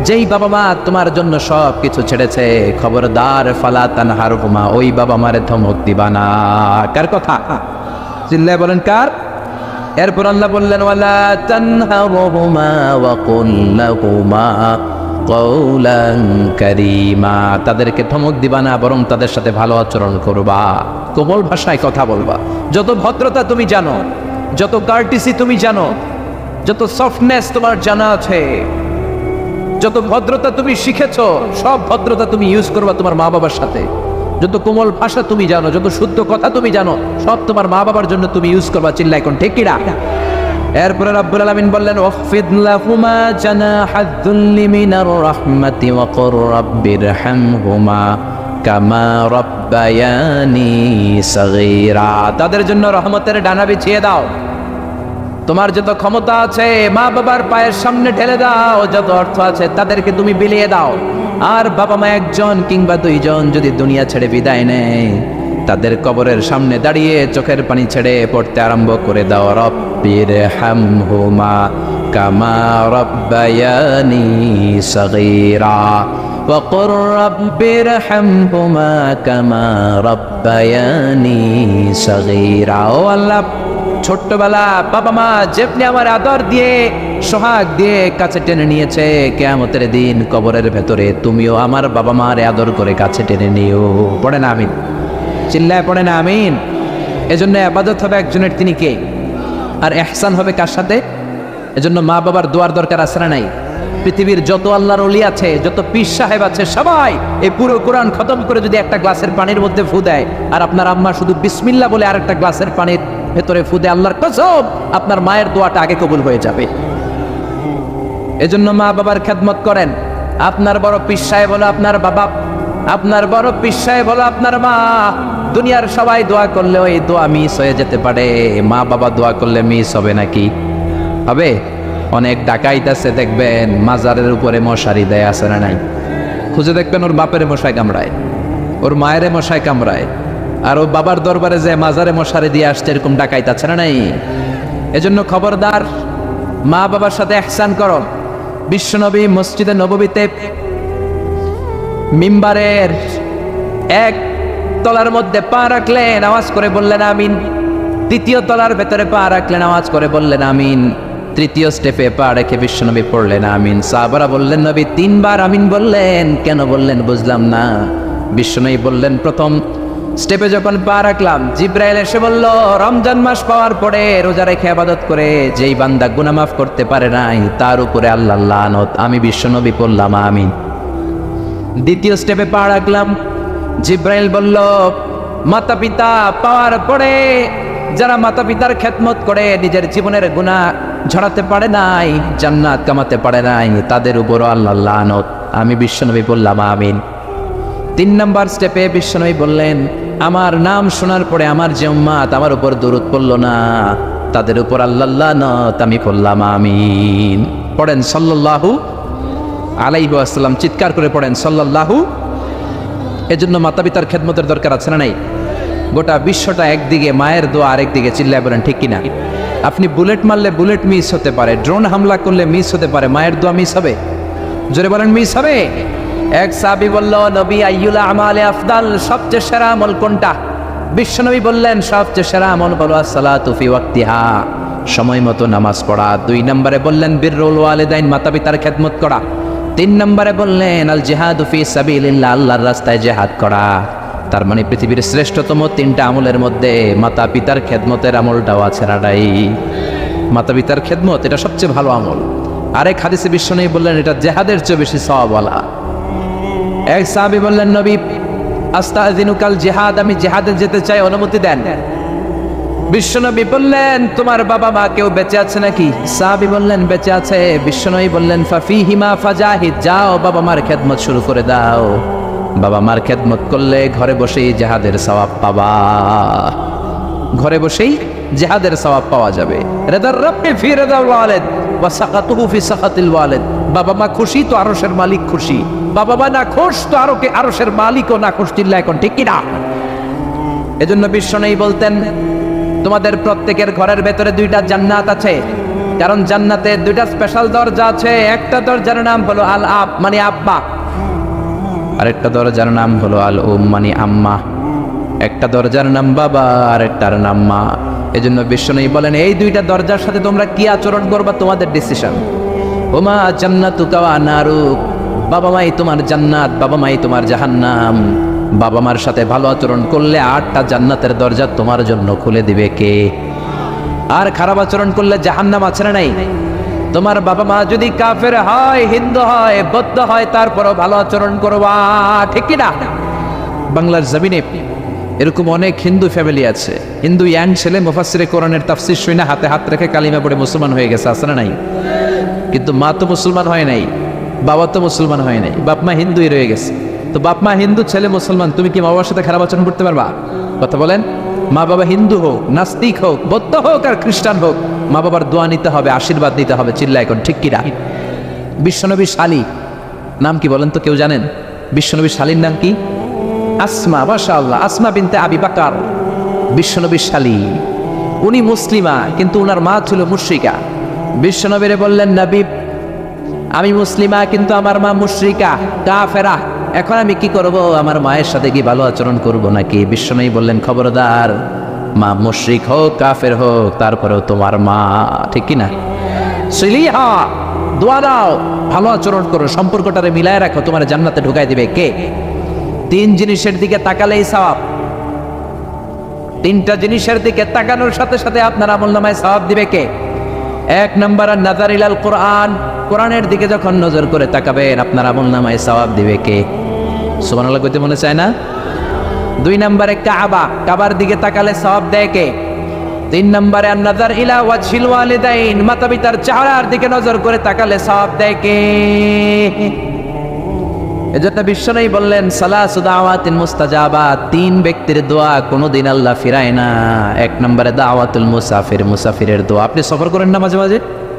যেই বাবা মা তোমার জন্য সব কিছু ছেড়েছে, খবরদার ফালা তানহারহুমা, ওই বাবা মারে ধমক দিবা না। কার কথা? চিল্লায় বলেন কার? এরপর আল্লাহ বললেন ওয়ালা তানহারহুমা ওয়া কুল লাহুমা কওলান কারীমা, তাদেরকে ধমক দিবা না, বরং তাদের সাথে ভালো আচরণ করবা, কোমল ভাষায় কথা বলবা। যত ভদ্রতা তুমি জানো, যত কার্টিসি তুমি জানো, যত সফটনেস তোমার জানা আছে, যত ভদ্রতা তুমি শিখেছো, সব ভদ্রতা তুমি ইউজ করবা তোমার মা বাবার সাথে। যত কোমল ভাষা তুমি জানো, যত শুদ্ধ কথা তুমি জানো, সব তোমার মা বাবার জন্য তুমি ইউজ করবা। চিল্লাই কোন ঠিক কিনা? এরপরে রাব্বুল আলামিন বললেন ওয়াখফিদ লাহুমা জানাহাদ যুল্লি মিনার রাহমাতি ওয়া কুর রাব্বিরহামহুমা কামা রাব্বায়ানি সাগীরা, তাদের জন্য রহমতের ডানা বিছিয়ে দাও। তোমার যত ক্ষমতা আছে মা বাবার পায়ের সামনে ঢেলে দাও, যত অর্থ আছে তাদেরকে তুমি বিলিয়ে দাও। আর বাবা মা একজন কিংবা দুইজন যদি দুনিয়া ছেড়ে বিদায় নেয়, তাদের কবরের সামনে দাঁড়িয়ে চোখের পানি ছেড়ে পড়তে আরম্ভ করে দাও রব্বিরহামহুমা কামা রাব্বায়ানি সাগীরা ওয়া কুর রাব্বিরহামহুমা কামা রাব্বায়ানি সাগীরা। ও আল্লাহ, ছোট্টবেলা বাবা মা যেমনি আমার আদর দিয়ে সোহাগ দিয়ে কাছে টেনে নিয়েছে, কিয়ামতের দিন কবরের ভেতরে তুমিও আমার বাবা মারে আদর করে কাছে টেনে নিও। পড়ে না আমিন? চিল্লায় পড়ে না আমিন? এজন্য ইবাদত হবে একজনের, তিনি কে? আর ইহসান হবে কার সাথে? এজন্য মা বাবার দোয়ার দরকার আছে না নাই? পৃথিবীর যত আল্লাহর ওলি আছে, যত পীর সাহেব আছে, সবাই এই পুরো কোরআন খতম করে যদি একটা গ্লাসের পানির মধ্যে ফু দেয়, আর আপনার আম্মা শুধু বিসমিল্লাহ বলে আরেকটা গ্লাসের পানির ভেতরে ফু দেয়, আল্লাহর কসম আপনার মায়ের দোয়াটা আগে কবুল হয়ে যাবে। এজন্য মা বাবার খেদমত করেন। আপনার বড় পীর সাহেব হলো আপনার বাবা, আপনার বড় পীর সাহেব হলো আপনার মা। দুনিয়ার সবাই দোয়া করলে ওই দোয়া মিস হয়ে যেতে পারে, মা বাবা দোয়া করলে মিস হবে নাকি? হবে? অনেক ডাকাইত আছে দেখবেন মাজারের উপরে মশারি দেয়, আছে না নাই? খুঁজে দেখবেন ওর বাপের মশাই কামড়ায়, ওর মায়ের মশাই কামড়ায়, আর ও বাবার দরবারে যে মাজারে মশারি দিয়ে আসছে, এরকম ডাকাইত আছে না নাই? এজন্য খবরদার, মা বাবার সাথে ইহসান করো। বিশ্বনবী মসজিদে নববীতে মিম্বারের এক তলার মধ্যে পা রাখলেন, আওয়াজ করে বললেন আমিন। দ্বিতীয় তলার ভেতরে পা রাখলেন, আওয়াজ করে বললেন আমিন। তৃতীয় স্টেপে পা রেখে বিশ্বনবী পড়লেন আমিন। সাহাবারা বললেন নবী তিনবার আমিন বললেন, কেন বললেন বুঝলাম না। বিশ্বনবী বললেন প্রথম স্টেপে যখন পা রাখলাম, জিব্রাইল এসে বলল রমজান মাস পাওয়ার পরে রোজা রেখে ইবাদত করে যেই বান্দা গুনাহ মাফ করতে পারে নাই, তার উপরে আল্লাহর লানত। আমি বিশ্বনবী বললাম আমিন। দ্বিতীয় স্টেপে পা রাখলাম, জিব্রাইল বলল মাতা পিতা পাওয়ার পরে যারা মাতা পিতার খেদমত করে নিজের জীবনের গুনাহ ঝরাতে পারে নাই, জান্নাত কামাতে পারে নাই, তাদের উপর আল্লাহর লানত। আমি বিশ্বনবী বললাম আমিন। 3 নাম্বার স্টেপে বিশ্বনবী বললেন আমার নাম শোনার পরে আমার যে উম্মাত আমার উপর দরুদ পড়ল না, তাদের উপর আল্লাহর লানত। আমি বললাম আমিন। পড়েন সাল্লাল্লাহু আলাইহি ওয়াসাল্লাম, চিৎকার করে পড়েন সাল্লাল্লাহু। এজন্য মাতা পিতার খেদমতের দরকার আছে না নাই? গোটা বিশ্বটা একদিকে, মায়ের দোয়া আরেকদিকে। চিল্লায় বলেন ঠিক কিনা? আপনি বুলেট মারলে বুলেট মিস হতে পারে, ড্রোন হামলা করলে মিস হতে পারে, মায়ের দোয়া মিস হবে? জোরে বলেন মিস হবে? এক সাহাবী বলল নবী আইয়ুল আমালে আফদাল, সবচেয়ে সেরা আমল কোনটা? বিশ্বনবী বললেন সবচেয়ে সেরা আমল হলো আসসালাতু ফি ওয়াক্তিহা, সময় মতো নামাজ পড়া। 2 নম্বরে বললেন বিররুল ওয়ালিদাইন, মাতা পিতার খেদমত করা। 3 নম্বরে বললেন আল জিহাদু ফি সাবিলিল্লাহ, আল্লাহর রাস্তায় জিহাদ করা। তার মানে পৃথিবীর শ্রেষ্ঠতম 3টা আমলের মধ্যে মাতা পিতার খেদমতের আমলটাও আছে না নাই? মাতা পিতার খেদমত এটা সবচেয়ে ভালো আমল। আরেক হাদিসে বিশ্বনবী বললেন এটা জিহাদের চেয়ে বেশি সওয়াবওয়ালা। এক সাহাবী বললেন নবী আস্তাযিনুকাল জিহাদ, আমি জিহাদে যেতে চাই, অনুমতি দেন। বিশ্বনবী বললেন তোমার বাবা মা কেউ বেঁচে আছে নাকি? সাহাবী বললেন বেঁচে আছে। বিশ্বনবী বললেন ফাফিহিমা ফাজাহিদ, যাও বাবা মার খেদমত শুরু করে দাও। বাবা মার খেদমত করলে ঘরে বসেই জিহাদের সওয়াব পাবা, ঘরে বসেই জিহাদের সওয়াব পাওয়া যাবে। রিদার রাব্বি ফি রিদাল ওয়ালিদ ওয়া সাকাতুহু ফি সাকাতিল ওয়ালিদ। বাবা মা খুশি তো আরশের মালিক খুশি, বাবা মা না খুশ তো আরশের মালিকও না খুশ। চিল্লায় এখন ঠিক কি না? এজন্য বিশ্বনবী বলতেন তোমাদের প্রত্যেকের ঘরের ভেতরে দুইটা জান্নাত আছে, কারণ জান্নাতে দুইটা স্পেশাল দরজা আছে। একটা দরজার নাম হলো আল আব মানে আব্বা, আরেকটা দরজার নাম হলো আল উম মানে আম্মা। একটা দরজার নাম বাবা, আরেকটার নাম মা। এজন্য বিশ্বনবী বলেন এই দুইটা দরজার সাথে তোমরা কি আচরণ করবা তোমাদের ডিসিশন। ওমা জান্নাতুকা ওয়া নারুক, বাবা মাই তোমার জান্নাত, বাবা মাই তোমার জাহান্নাম। বাবা মার সাথে ভালো আচরণ করলে 8টা জান্নাতের দরজা তোমার জন্য খুলে দিবে কে? আর খারাপ আচরণ করলে জাহান্নাম আছে না নাই? তোমার বাবা মা যদি কাফের হয়, হিন্দু হয়, বৌদ্ধ হয়, তারপরও ভালো আচরণ করবা, ঠিক কি না? বাংলার জমিনে এরকম অনেক হিন্দু ফ্যামিলি আছে, হিন্দু ইয়াং ছেলে মুফাসসিরে কোরআনের তাফসীর শুনে হাতে হাত রেখে কালিমা পড়ে মুসলমান হয়ে গেছে, আছে না নাই? কিন্তু মা তো মুসলমান হয় নাই, বাবা তো মুসলমান হয় নাই, বাপ মা হিন্দুই রয়ে গেছে। তো বাপ মা হিন্দু, ছেলে মুসলমান, তুমি কি মা বাবার সাথে খারাপ আচরণ করতে পারবা? কথা বলেন। মা বাবা হিন্দু হোক, নাস্তিক হোক, বৌদ্ধ হোক আর খ্রিস্টান হোক, মা বাবার দোয়া নিতে হবে, আশীর্বাদ নিতে হবে। চিল্লা এখন ঠিক কিনা? বিশ্বনবীর শালী নাম কি বলেন তো? কেউ জানেন বিশ্বনবীর শালীর নাম কি? আসমা। মাশাআল্লাহ, আসমা বিনতে আবি বকর বিশ্বনবীর শালী। উনি মুসলিমা, কিন্তু উনার মা ছিল মুশরিকা। বিশ্বনবীরে বললেন নবী আমি মুসলিমা কিন্তু আমার মা মুশরিকা কাফেরা, এখন আমি কি করব? আমার মায়ের সাথে কি ভালো আচরণ করব নাকি? বিশ্বনবী বললেন খবরদার, মা মুশরিক হোক কাফের হোক তারপরেও তোমার মা, ঠিক কি না? সিলিহা, দোয়া দাও, ভালো আচরণ করো, সম্পর্কটারে মিলায় রাখো, তোমার জান্নাতে ঢুকাই দিবে কে? 3 জিনিসের দিকে তাকালেই সওয়াব। 3টা জিনিসের দিকে তাকানোর সাথে সাথে আপনার আমলনামায় সওয়াব দিবে কে? 1 নাম্বার নাযার ইলাল কোরআন, কোরআনের দিকে যখন নজর করে তাকাবেন আপনার আমলনামায় সওয়াব দিবে কে? সুবহানাল্লাহ কইতে মনে চায় না? 2 নম্বরে কাবা, কাবার দিকে তাকালে সওয়াব দেয় কে? 3 নম্বরে নাযার ইলা ওয়াজহিল ওয়ালিদাইন, মাতা পিতার চেহারার দিকে নজর করে তাকালে সওয়াব দেয় কে? এজন্য বিশ্বনবী বললেন সালাসু দাওয়াতিন মুস্তাজাবাত, 3 ব্যক্তির দোয়া কোনোদিন আল্লাহ ফিরায় না। 1 নম্বরে দাওয়াতুল মুসাফির, মুসাফিরের দোয়া। আপনি সফর করেন না মাঝে মাঝে?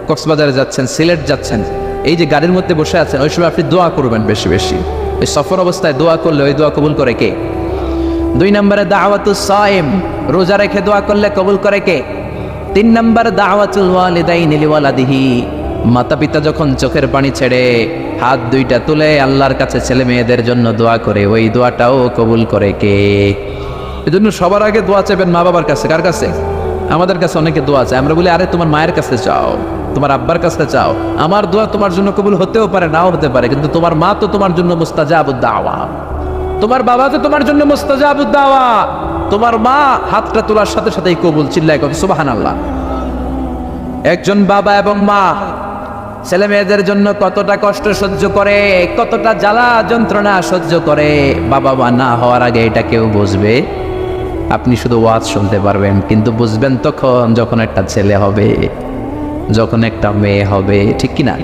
কক্সবাজারে যাচ্ছেন, সিলেট যাচ্ছেন, এই যে গাড়ির মধ্যে বসে আছেন, ওই সময় আপনি দোয়া করবেন বেশি বেশি। ওই সফর অবস্থায় দোয়া করলে ওই দোয়া কবুল করে কে? 2 নম্বরে দাওয়াতুস সাইম, রোজা রেখে দোয়া করলে কবুল করে কে? 3 নম্বর দাওয়াতুল ওয়ালিদাইনি লিওয়ালাদিহি, মাতা পিতা যখন চোখের পানি ছেড়ে হাত 2টা তুলে আল্লাহর কাছে ছেলে মেয়েদের জন্য দোয়া করে, ওই দোয়াটাও কবুল করে কে? এজন্য সবার আগে দোয়া চাইবেন মা বাবার কাছে। কার কাছে? আমাদের কাছে অনেকে দোয়া চায়, আমরা বলি আরে তোমার মায়ের কাছে চাও, তোমার আব্বার কাছে চাও। আমার দোয়া তোমার জন্য কবুল হতেও পারে, নাও হতে পারে, কিন্তু তোমার মা তো তোমার জন্য মুস্তাজাবুদ দাওয়া, তোমার বাবা তো তোমার জন্য মুস্তাজাবুদ দাওয়া। তোমার মা হাতটা তোলার সাথে সাথেই কবুল। চিল্লায় কত সুবহানাল্লাহ। একজন বাবা এবং মা ছেলে মেয়েদের জন্য কতটা কষ্ট সহ্য করে, কতটা জ্বালা যন্ত্রণা সহ্য করে, বাবা মা না হওয়ার আগে এটা কেউ বুঝবে? আপনি শুধু ওয়াজ শুনতে পারবেন, কিন্তু বুঝবেন তখন যখন একটা ছেলে হবে, যখন একটা মেয়ে হবে, ঠিক কি না?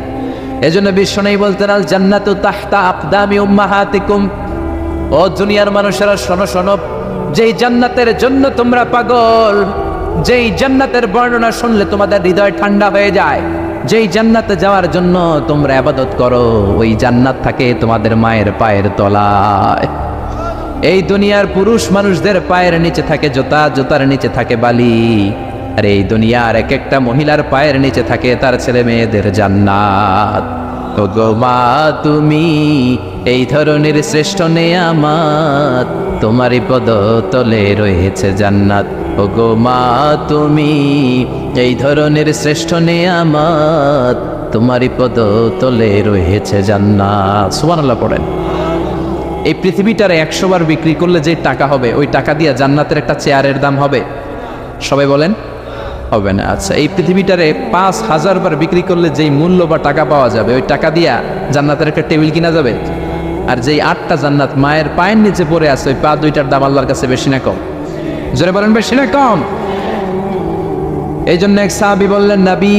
এজন্য বিশ্বনবী বলতেন আল জান্নাতু তাহতা আকদামি উম্মাহাতিকুম, ও দুনিয়ার মানুষেরা শোনো শোনো, যেই জান্নাতের জন্য তোমরা পাগল, যেই জান্নাতের বর্ণনা শুনলে তোমাদের হৃদয় ঠান্ডা হয়ে যায়, যেই জান্নাতে যাওয়ার জন্য তোমরা ইবাদত করো, ওই জান্নাত থাকে তোমাদের মায়ের পায়ের তলায়। এই দুনিয়ার পুরুষ মানুষদের পায়ের নিচে থাকে জুতা, জুতার নিচে থাকে বালি, আর এই দুনিয়ার এক একটা মহিলার পায়ের নিচে থাকে তার ছেলে মেয়েদের জান্নাত। ওগো মা তুমি এই ধরনের শ্রেষ্ঠ নেয়ামত, তোমারই পদতলে রয়েছে জান্নাত। ওগো মা তুমি এই ধরনের শ্রেষ্ঠ নেয়ামত, তোমারই পদতলে রয়েছে জান্নাত। সুবহানাল্লাহ পড়েন। এই পৃথিবীটারে 100 বার বিক্রি করলে যে টাকা হবে, ওই টাকা দিয়ে জান্নাতের একটা চেয়ারের দাম হবে? সবাই বলেন হবে না। আচ্ছা, এই পৃথিবীটারে 5000 বার বিক্রি করলে যেই মূল্য বা টাকা পাওয়া যাবে, ওই টাকা দিয়া জান্নাতের একটা টেবিল কিনা যাবে? আর যেই 8টা জান্নাত মায়ের পায়ের নিচে পড়ে আছে, ওই পা 2টার দাম আল্লাহর কাছে বেশি না কম? জোরে বলেন বেশি না কম? এই জন্য এক সাহাবী বললেন নবী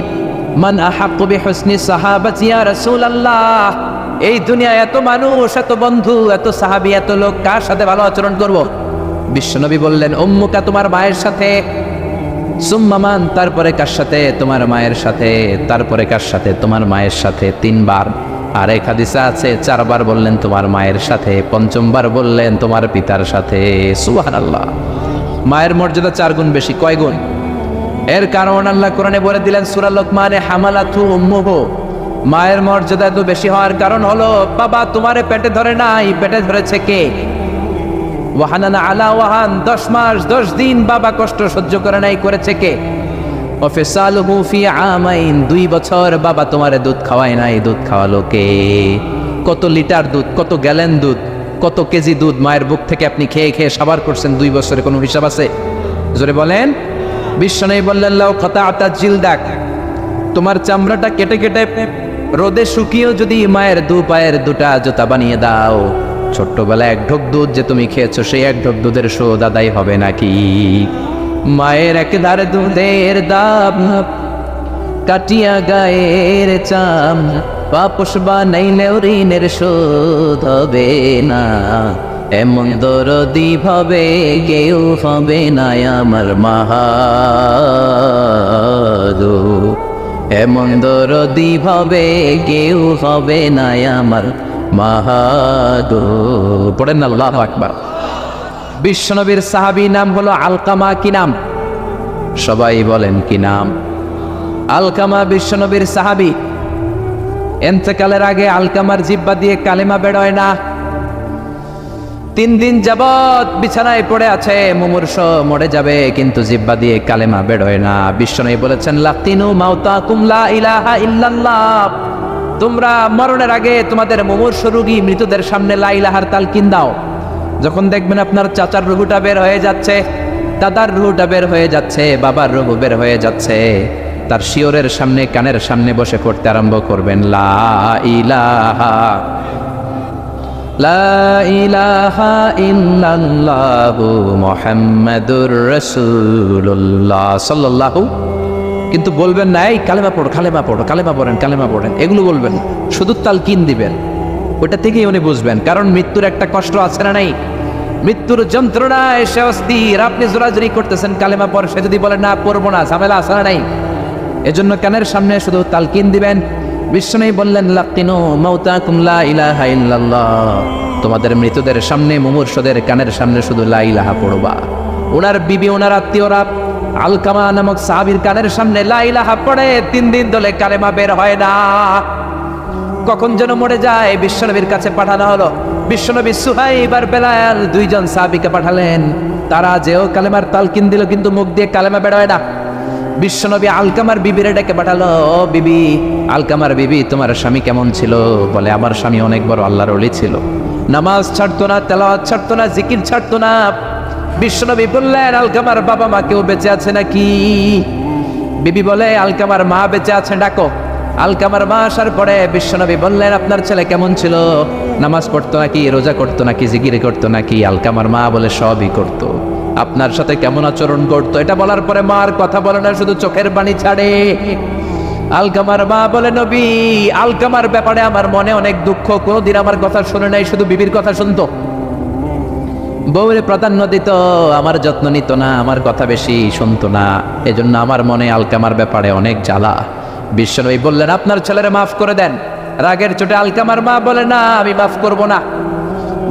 মান আহাক্কু বিহুসনি সাহাবাতি ইয়া রাসূলুল্লাহ, এই দুনিয়ায় এত মানুষ, এত বন্ধু, এত সাহাবী, এত লোক, কার সাথে ভালো আচরণ করব? বিশ্বনবী বললেন উম্মুকা, তোমার মায়ের সাথে। সুম্মা মান, তারপরে কার সাথে? তোমার মায়ের সাথে। তারপরে কার সাথে? তোমার মায়ের সাথে 3 বার। আর এক হাদিসে আছে 4 বার বললেন তোমার মায়ের সাথে, 5বার বললেন তোমার পিতার সাথে। সুবহানাল্লাহ। মায়ের মর্যাদা 4 গুণ বেশি। কয় গুণ? এর কারণ আল্লাহ কোরআনে বলে দিলেন সূরা লোকমানে, হামালাতু উম্মুহু। মায়ের মর্যাদা এত বেশি হওয়ার কারণ হলো, বাবা তোমারে পেটে ধরে নাই, পেটে ধরেছে কে? ওয়াহানানা আলা ওয়াহান, 10 মাস 10 দিন বাবা কষ্ট সহ্য করে নাই, করেছে কে? ওয়াফিসালুহু ফি আমাইন, 2 বছর বাবা তোমারে দুধ খাওয়ায় নাই, দুধ খাওয়ালো কে? কত লিটার দুধ, কত গ্যালন দুধ, কত কেজি দুধ মায়ের বুক থেকে আপনি খেয়ে খেয়ে সাবার করছেন 2 বছরে, কোনো হিসাব আছে? জোরে বলেন। বিশ্বনবী বললেন লাউ কাতাআতা জিলদাক, তোমার চামড়াটা কেটে কেটে রোদে শুকিয়েও যদি মায়ের 2 পায়ের 2টা জুতা বানিয়ে দাও, ছোট্টবেলায় 1 ঢোক দুধ যে তুমি খেয়েছো, সেই 1 ঢোক দুধের শোধ আদায় হবে নাকি? মায়ের একধার দুধের দাম কাটিয়া গায়ের চাম, পাপস বানাইলেও ঋণের শোধ হবে না। এমন দরদি ভাবে কেউ হবে না আমার মাহাদো, এমন দরদি ভাবে কেউ হবে না আমার মাহাদো। পড়েন না আল্লাহু আকবার। বিশ্বনবীর সাহাবী নাম হলো আলকামা। কি নাম? সবাই বলেন কি নাম? আলকামা বিশ্বনবীর সাহাবী। ইন্তেকালের আগে আলকামার জিহ্বা দিয়ে কালেমা বেরোয় না। 3 দিন যাবত বিছানায় পড়ে আছে, মুমূর্ষ, মরে যাবে, কিন্তু জিহ্বা দিয়ে কালেমা বেরোয় না। বিশ্বনবী বলেছেন লাকিনু মাউতাকুম লা ইলাহা ইল্লাল্লাহ, তোমরা মরণের আগে তোমাদের মুমূর্ষ রোগী মৃতদের সামনে লা ইলাহার তালকিন দাও। যখন দেখবেন আপনার চাচার রুহুটা বের হয়ে যাচ্ছে, দাদার রুহুটা বের হয়ে যাচ্ছে, বাবার রুহু বের হয়ে যাচ্ছে, তার শিওরের সামনে, কানের সামনে বসে পড়তে আরম্ভ করবেন লা ইলাহা লা ইলাহা ইল্লাল্লাহু মুহাম্মাদুর রাসূলুল্লাহ সাল্লাল্লাহু। কিন্তু বলবেন না এই কালেমা পড়ো, কালেমা পড়ো, কালেমা পড়েন, কালেমা পড়েন, এগুলো বলবেন না। শুধু তালকিন দিবেন, ওটা থেকেই উনি বুঝবেন। কারণ মৃত্যুর একটা কষ্ট আছে না নাই? মৃত্যুর যন্ত্রণায় সে অস্থির, আপনি জোরাজুরি করতেছেন কালেমা পড়, সে যদি বলে না পড়বো না, ঝামেলা আছে না নাই? এজন্য কানের সামনে শুধু তালকিন দিবেন। বিশ্বনবী বললেন লাকিনু মাউতাকুম লা ইলাহা ইল্লাল্লাহ, তোমাদের মৃতদের সামনে, মুমূর্ষদের কানের সামনে শুধু লা ইলাহা পড়বা। ওনার বিবি, ওনার আত্মীয়রা আলকামা নামক সাহাবীর কানের সামনে লা ইলাহা পড়ে 3 দিন ধরে কালেমা বের হয় না। কখন যেন মরে যায়, বিশ্বনবীর কাছে পাঠানো হলো। বিশ্বনবী সুহাইব আর বেলাল 2 জন সাহাবীকে পাঠালেন, তারা যেও কালেমার তালকিন দিল, কিন্তু মুখ দিয়ে কালেমা বের হয় না। বিশ্বনবী আলকামার বিবিরে ডেকে পাঠালো, ও বিবি, আলকামার বিবি, তোমার স্বামী কেমন ছিল? বলে আমার স্বামী অনেক বড় আল্লাহর ওলি ছিল, নামাজ ছাড়তো না, তেলাওয়াত ছাড়তো না, জিকির ছাড়তো না। বিশ্বনবী বললেন আলকামার বাবা মা কেউ বেঁচে আছে নাকি? বিবি বলে আলকামার মা বেঁচে আছে, ডাকো। আলকামার মা আসার পরে বিশ্বনবী বললেন আপনার ছেলে কেমন ছিল? নামাজ পড়তো নাকি, রোজা করতো নাকি, জিকির করতো নাকি? আলকামার মা বলে সবই করতো। আপনার সাথে কেমন আচরণ করতো? এটা বলার পরে মার কথা বলে না, শুধু চোখের পানি ছাড়ে। আলকামার মা বলে নবী, আলকামার ব্যাপারে আমার মনে অনেক দুঃখ, কোনোদিন আমার কথা শুনে নাই, শুধু বিবির কথা শুনতো, বউরে প্রাধান্য দিত, আমার যত্ন নিত না, আমার কথা বেশি শুনতো না, এজন্য আমার মনে আলকামার ব্যাপারে অনেক জ্বালা। বিশ্বনবী বললেন আপনার ছেলেরে মাফ করে দেন। রাগের চোটে আলকামার মা বলে না, আমি মাফ করব না।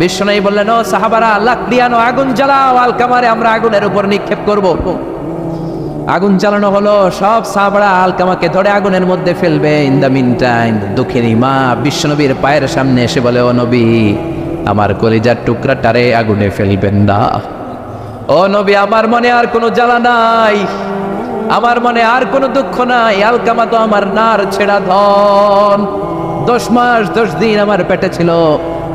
বিশ্বনবী বললেন ও সাহাবারা, লাকড়ি আনো, আগুন জ্বালাও, আলকামারে আমরা আগুনের উপর নিক্ষেপ করব। আগুন জ্বালানো হলো, সব সাহাবারা আলকামাকে ধরে আগুনের মধ্যে ফেলবে। ইন দ্য মিন টাইম দুঃখিনী মা বিশ্বনবীর পায়ের সামনে এসে বলে ও নবী, আমার কলিজার টুকরাটারে আগুনে ফেলবেন না। ও নবী, আমার মনে আর কোনো জ্বালা নাই, আমার মনে আর কোনো দুঃখ নাই। আলকামা তো আমার নার ছেড়া ধন, 10 মাস 10 দিন আমার পেটে ছিল,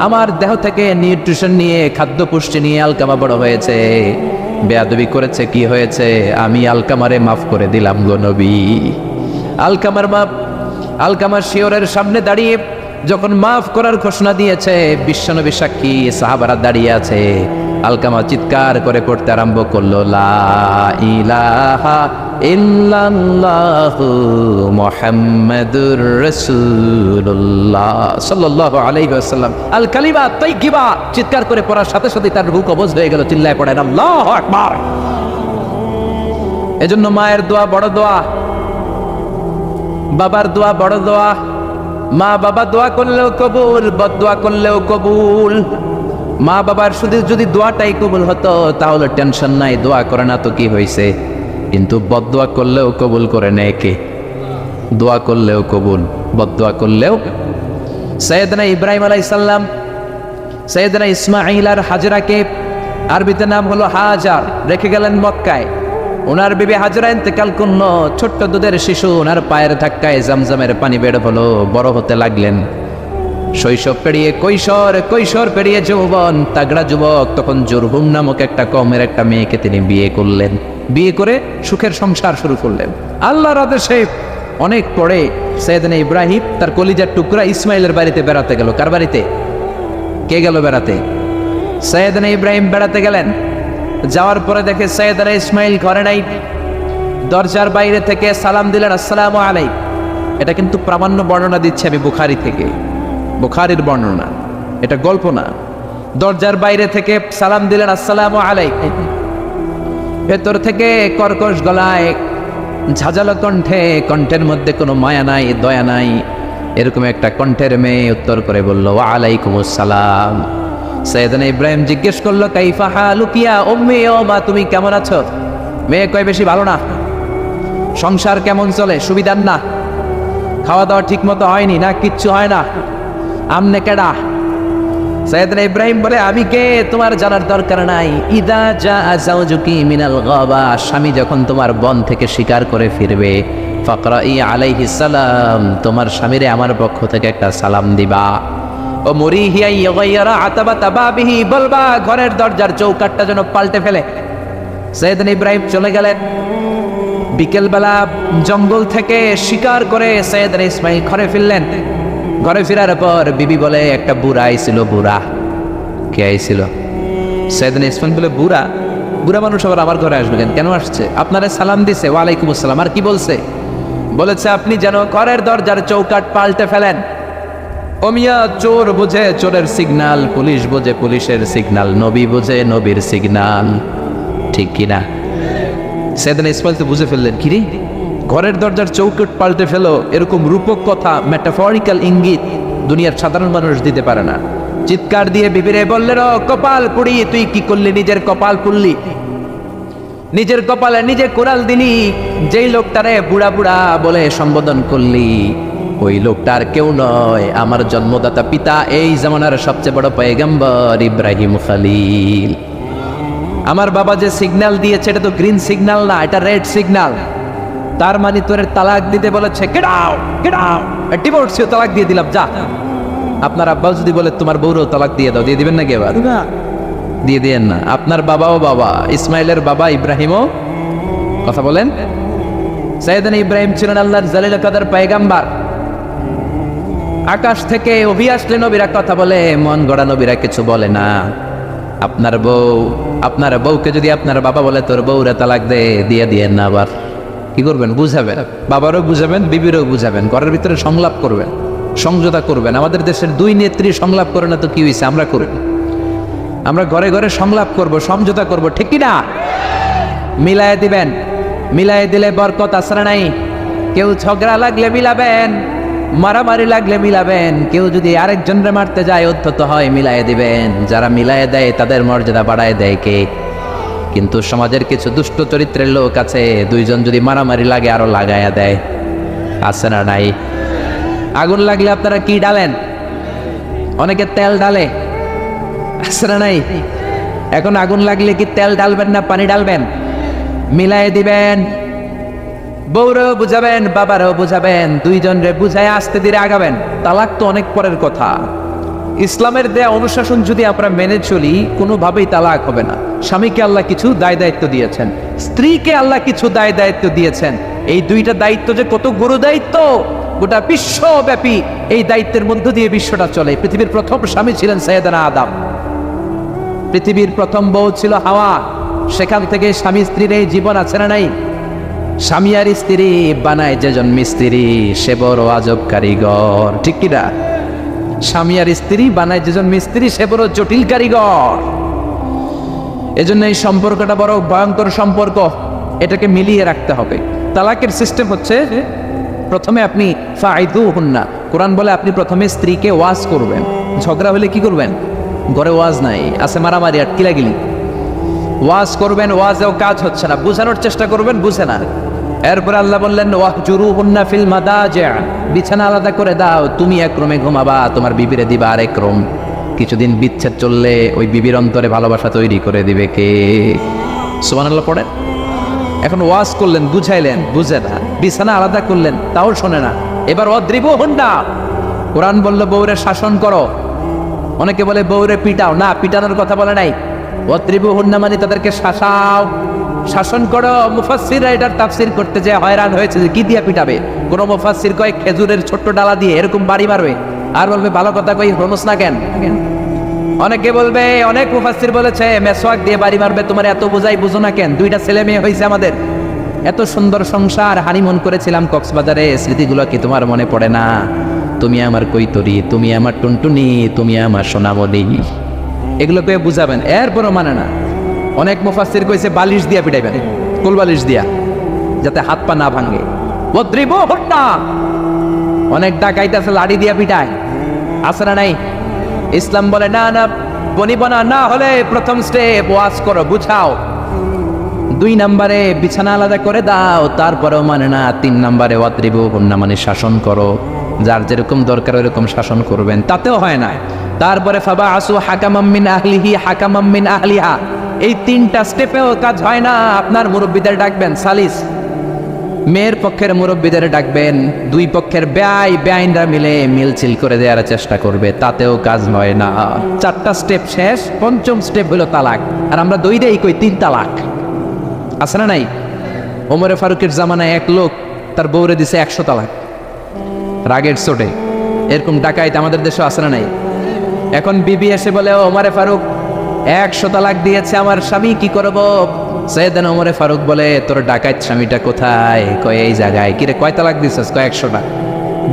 আমার দেহ থেকে নিউট্রিশন নিয়ে, খাদ্য পুষ্টি নিয়ে আলকামা বড় হয়েছে। বেয়াদবি করেছে, কি হয়েছে? আমি আলকামারে মাফ করে দিলাম গো নবী। আলকামার মা আলকামার শিওরের সামনে দাঁড়িয়ে যখন মাফ করার ঘোষণা দিয়েছে, বিশ্বনবী সাক্ষী, সাহাবারা দাঁড়িয়ে আছে। আলকামা চিৎকার করে পড়তে আরম্ভ করলো লা ইলাহা ইল্লাল্লাহু মুহাম্মাদুর রাসূলুল্লাহ সাল্লাল্লাহু আলাইহি ওয়াসাল্লাম। আল কালিমা তাইয়্যিবা চিৎকার করে পড়ার সাথে সাথে তার রূহ কবজ হয়ে গেল। চিল্লায় পড়েন আল্লাহু আকবার। এজন্য মায়ের দোয়া বড় দোয়া, বাবার দোয়া বড় দোয়া। মা বাবা দোয়া করলেও কবুল, বদদোয়া করলেও কবুল। মা বাবার শুধু যদি দোয়াটাই কবুল হতো তাহলে টেনশন নাই, দোয়া করে না তো কি হয়েছে। কিন্তু বদদোয়া করলেও কবুল করে নেয় কে? দোয়া করলেও কবুল, বদদোয়া করলেও। সৈয়দনা ইব্রাহিম আলাইহিস সালাম সৈয়দনা ইসমাঈল আর হাজরাকে, আরবিতে নাম হলো হাজার, রেখে গেলেন মক্কায়। ওনার বিবি হাজরা ইন্তেকাল করলো, ছোট্ট দুধের শিশু ওনার পায়ের ধাক্কায় জামজামের পানি বের হলো, বড় হতে লাগলেন। শৈশব পেরিয়ে কৈশোর, কৈশোর পেরিয়ে যৌবন, তাগড়া যুবক। তখন জুরহুম নামক একটা কওমের একটা মেয়েকে তিনি বিয়ে করলেন। বিয়ে করে সুখের সংসার শুরু করলেন আল্লাহর আদেশে। অনেক পরে সৈয়দনা ইব্রাহিম তার কলিজার টুকরা ইসমাইলের বাড়িতে বেড়াতে গেল। কার বাড়িতে? কে গেল বেড়াতে? সৈয়দনা ইব্রাহিম বেড়াতে গেলেন। যাওয়ার পরে দেখে সৈয়দনা ইসমাইল ঘরে নাই। দরজার বাইরে থেকে সালাম দিলেন, আসসালামু আলাইকুম। এটা কিন্তু প্রামাণ্য বর্ণনা দিচ্ছে আমি বুখারী থেকে, বুখারীর বর্ণনা, এটা গল্প না। দরজার বাইরে থেকে সালাম দিলেন, আসসালামু আলাইকুম। ভেতর থেকে কর্কশ গলায়, ঝাঁঝালো কণ্ঠে, কণ্ঠের মধ্যে কোনো মায়া নাই, দয়া নাই, এরকম একটা কণ্ঠের মেয়ে উত্তর করে বলল, ওয়া আলাইকুমুস সালাম। সৈয়দনা ইব্রাহিম জিজ্ঞেস করলো, কাইফা হালুকি ইয়া উম্মি, ও মা তুমি কেমন আছো? মেয়ে কয়, বেশি ভালো না। সংসার কেমন চলে? সুবিধার না? খাওয়া দাওয়া ঠিক মতো হয়নি না? কিচ্ছু হয় না? আমনে কেডা? সৈয়দনা ইব্রাহিম বলে, আমি কে তোমার জানার দরকার নাই। ইদা জাআ যাওজুকি মিনাল গাবা, স্বামী যখন তোমার বন থেকে শিকার করে ফিরবে, ফাকরাই আলাইহিস সালাম, তোমার স্বামীরে আমার পক্ষ থেকে একটা সালাম দিবা। ও মুরিহিয়া ইয়াগাইরা আতাবাতা বাবিহি, বলবা ঘরের দরজার চৌকাঠটা যেন পাল্টে ফেলে। সৈয়দনা ইব্রাহিম চলে গেলেন। বিকেলবেলা জঙ্গল থেকে শিকার করে সৈয়দনা ইসমাইল ঘরে ফিরলেন। ঘরে ফেরার পর বিবি বলে, একটা বুড়া আইছিল। বুড়া কে আইছিল? সৈয়দনা ইসমাইল বলে, বুড়া? বুড়া মানুষ আবার আমার ঘরে আসবে কেন? কেন আসছে? আপনারা সালাম দিছে, ওয়ালাইকুম আসসালাম। আর কি বলছে? বলেছে আপনি যেন ঘরের দরজার চৌকাঠ পাল্টে ফেলেন। ওমিয়া, চোর বোঝে চোরের সিগন্যাল, পুলিশ বোঝে পুলিশের সিগন্যাল, নবী বোঝে নবীর সিগন্যাল, ঠিক কিনা? সৈয়দনা ইসমাইল তো বুঝে ফেললেন, কিরে ঘরের দরজার চৌকাঠ পাল্টে ফেলো, এরকম রূপক কথা, মেটাফরিক্যাল ইঙ্গিত দুনিয়ার সাধারণ মানুষ দিতে পারে না। চিৎকার দিয়ে বিবিরে বললেন, ও কপাল পুড়ি, তুই কি করলি? নিজের কপাল পুড়লি, নিজের কপালে নিজে কোরাল দিলি। যেই লোকটারে বুড়া বুড়া বলে সম্বোধন করলি, ওই লোকটার কেউ নয়, আমার জন্মদাতা পিতা, এই জামানার সবচেয়ে বড় পয়গম্বর ইব্রাহিম খলিল। আমার বাবা যে সিগন্যাল দিয়েছে এটা তো গ্রিন সিগন্যাল না, এটা রেড সিগন্যাল। তার মানে তোর তালাক দিতে বলেছে, গেট আউট, গেট আউট, ডিভোর্সিও তালাক দিয়ে দিলাম, যা। আপনার আব্বা যদি বলে তোমার বউরও তালাক দিয়ে দাও, দিয়ে দিবেন নাকি? এবার দিয়ে দিয়েন না। আপনার বাবাও বাবা, ইসমাইলের বাবা ইব্রাহিমও, কথা বলেন। সৈয়দনা ইব্রাহিম ছিলেন আল্লাহর জালিল কাদের পয়গম্বর। আকাশ থেকে ওহী আসলে নবীরা কথা বলে, মন গড়া নবীরা কিছু বলে না। আপনার বউ, আপনার বউকে যদি আপনার বাবা বলে তোর বউরে তালাক দে, দিয়ে দিয়েন না। আবার কি করবেন? বুঝাবেন, বাবারও বুঝাবেন, বিবিরও বুঝাবেন, ঘরের ভিতরে সংলাপ করবেন, সমঝোতা করবেন। আমাদের দেশের দুই নেত্রী সংলাপ করে না তো কি হয়েছে? আমরা করব, আমরা ঘরে ঘরে সংলাপ করব, সমঝোতা করব, ঠিক কি না? মিলায়ে দিবেন, মিলায়ে দিলে বরকত আসরা নাই। কেউ ঝগড়া লাগলে মিলাবেন, মারামারি লাগলে মিলাবেন। কেউ যদি আরেকজনরে মারতে যায় উদ্ধত হয়, মিলায়ে দিবেন। যারা মিলায়ে দেয় তাদের মর্যাদা বাড়ায় দেয় কে? কিন্তু সমাজের কিছু দুষ্ট চরিত্রের লোক আছে, দুইজন যদি মারামারি লাগে আরো লাগায়া দেয়, আছে না নাই? আগুন লাগলে আপনারা কি ডালেন? অনেকে তেল ডালে, আছে না নাই? এখন আগুন লাগলে কি তেল ডালবেন না পানি ডালবেন? মিলায়ে দিবেন। বউরেও বুঝাবেন, বাবারও বুঝাবেন, দুইজনরে বুঝায় আস্তে ধীরে আগাবেন। তালাক তো অনেক পরের কথা। ইসলামের দেয়া অনুশাসন যদি আমরা মেনে চলি, কোনোভাবেই তালাক হবে না। স্বামীকে আল্লাহ কিছু দায় দায়িত্ব দিয়েছেন, স্ত্রীকে আল্লাহ কিছু দায় দায়িত্ব দিয়েছেন। এই দুইটা দায়িত্ব যে কত গুরু দায়িত্ব, গোটা বিশ্বব্যাপী এই দায়িত্বের মধ্য দিয়ে বিশ্বটা চলে। পৃথিবীর প্রথম স্বামী ছিলেন সাইয়েদানা আদম, পৃথিবীর প্রথম বউ ছিল হাওয়া। সেখান থেকে স্বামী স্ত্রীর এই জীবন আছে না নাই? স্বামী আর স্ত্রী বানায় যেজন মিস্ত্রি, সে বড় আজব কারিগর, ঠিক কিনা? স্বামী আর স্ত্রী বানায় যেজন মিস্ত্রি, সে বড় জটিল কারিগর। এজন্য এই সম্পর্কটা বড় ভয়ঙ্কর সম্পর্ক। এটাকে মিলিয়ে রাখতে হবে। তালাকের সিস্টেম হচ্ছে প্রথমে আপনি ফাইদুহুন্না, কোরআন বলে আপনি প্রথমে স্ত্রীকে ওয়াজ করবেন। ঝগড়া হলে কি করবেন? ঘরে ওয়াজ নাই, আছে মারামারি আর কিলাগিলি। ওয়াজ করবেন, ওয়াজেও কাজ হচ্ছে না, বুঝানোর চেষ্টা করবেন, বুঝে না। এরপর আল্লাহ বললেন ওয়াহজুরুহুন্না ফিল মাদাজি', বিছানা আলাদা করে দাও, তুমি এক রুমে ঘুমাবা, তোমার বিবিরে দিবা আরেক রুম। কিছুদিন বিচ্ছেদ চললে ওই বিবির অন্তরে ভালোবাসা তৈরি করে দিবে কে? সুবহানাল্লাহ পড়েন। এখন ওয়াজ করলেন, বুঝাইলেন, বুঝে না। বিছানা আলাদা করলেন, তাও শোনে না। এবার ওয়াদ্রিবুহুন্না, কোরআন বলল বউরে শাসন করো। অনেকে বলে বউরে পিটাও, না, পিটানোর কথা বলে নাই। ওয়াদ্রিবুহুন্না মানে তাদেরকে শাসাও, শাসন করো। মুফাসসিররা এটার তাফসীর করতে যে হয়রান হয়েছে যে কি দিয়ে পিটাবে। কোন মুফাসসির কয় খেজুরের ছোট্ট ডালা দিয়ে এরকম বাড়ি মারবে, আর বলবে ভালো কথা কই হনস না কেন। অনেকে বলবে, অনেক মুফাসসির বলেছে মেসওয়াক দিয়ে বাড়ি মারবে, তোমার এত বোঝাই বুঝো না কেন? দুইটা ছেলে মেয়ে হয়েছে আমাদের, এত সুন্দর সংসার, হানিমুন করেছিলাম কক্সবাজারে, স্মৃতিগুলো কি তোমার মনে পড়ে না? তুমি আমার কৈতরি, তুমি আমার টুনটুনি, তুমি আমার সোনামণি, এগুলো কে বুঝাবেন? এরপরও মানে না। অনেক মুফাসসির কইছে বালিশ দিয়া পিটাইবেন, কোল বালিশ দিয়া, যাতে হাত পা না ভাঙে। ওয়াদ্রিবুহুন্না, অনেক ডাকাইতেছে লাড়ি দিয়া পিটায়, আছে না নাই? ইসলাম বলে না না, বনিবনা না হলে প্রথম স্টেপ ওয়াজ করো, বুঝাও। 2 নম্বরে বিছানা আলাদা করে দাও, তারপরেও মানে না। 3 নম্বরে ওয়াদ্রিবুহুন্না মানে শাসন করো, যার যেরকম দরকার ওইরকম শাসন করবেন, তাতেও হয় না। তারপরে ফাবাআসু হাকামাম মিন আহলিহি হাকামাম মিন আহলিহা, এই 3টা স্টেপেও কাজ হয় না। আপনার মুরব্বিদের ডাকবেন, সালিস, মেয়ের পক্ষের মুরব্বিদের ডাকবেন, 2 পক্ষের বেআইনরা মিলে মিলছিল করে দেওয়ার চেষ্টা করবে, তাতেও কাজ হয় না। 4টা স্টেপ শেষ, 5ম স্টেপ হলো তালাক। আর আমরা দইরেই কই 3 তালাক, আছে না নাই? ওমরে ফারুকের জামানায় এক লোক তার বউরে দিছে 100 তালাক, রাগের চোটে। এরকম ডাকাইত আমাদের দেশে আছে না নাই? এখন বিবি এসে বলে, ওমরে ফারুক 100 তালাক দিয়েছে আমার স্বামী, কি করব? সাইয়েদনা ওমরে ফারুক বলে, তোর ডাকাইত স্বামীটা কোথায়? কয় এই জায়গায়। কিরে কয় তালাক দিছিস? কয় 100টা।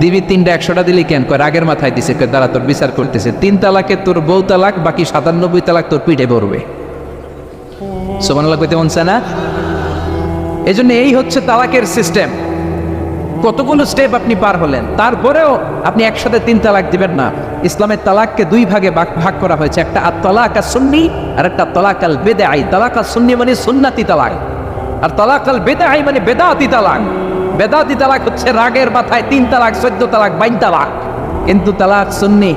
দিবি 3টা, 100টা দিলি কেন? কয় রাগের মাথায় দিছে। কয় দাঁড়া, তোর বিচার করতেছে। 3 তালাকে তোর বউ তালাক, বাকি 97 তালাক তোর পিঠে পড়বে। সুবহানাল্লাহ কইতে মন চায় না? এজন্য এই হচ্ছে তালাকের সিস্টেম। কতগুলো স্টেপ আপনি পার হলেন, তারপরেও আপনি একসাথে 3 তালাক দিবেন না। ইসলামের তালাককে 2 ভাগে ভাগ করা হয়েছে, একটা আত-তালাক আস-সুন্নি আর একটা তালাক আল বিদআই। তালাক আস-সুন্নি মানে সুন্নতি তালাক, আর তালাক আল বিদআই মানে বেদাতি তালাক। বেদাতি তালাক হচ্ছে রাগের মাথায় 3 তালাক, 14 তালাক, 22 তালাক। কিন্তু তালাক সুন্নি,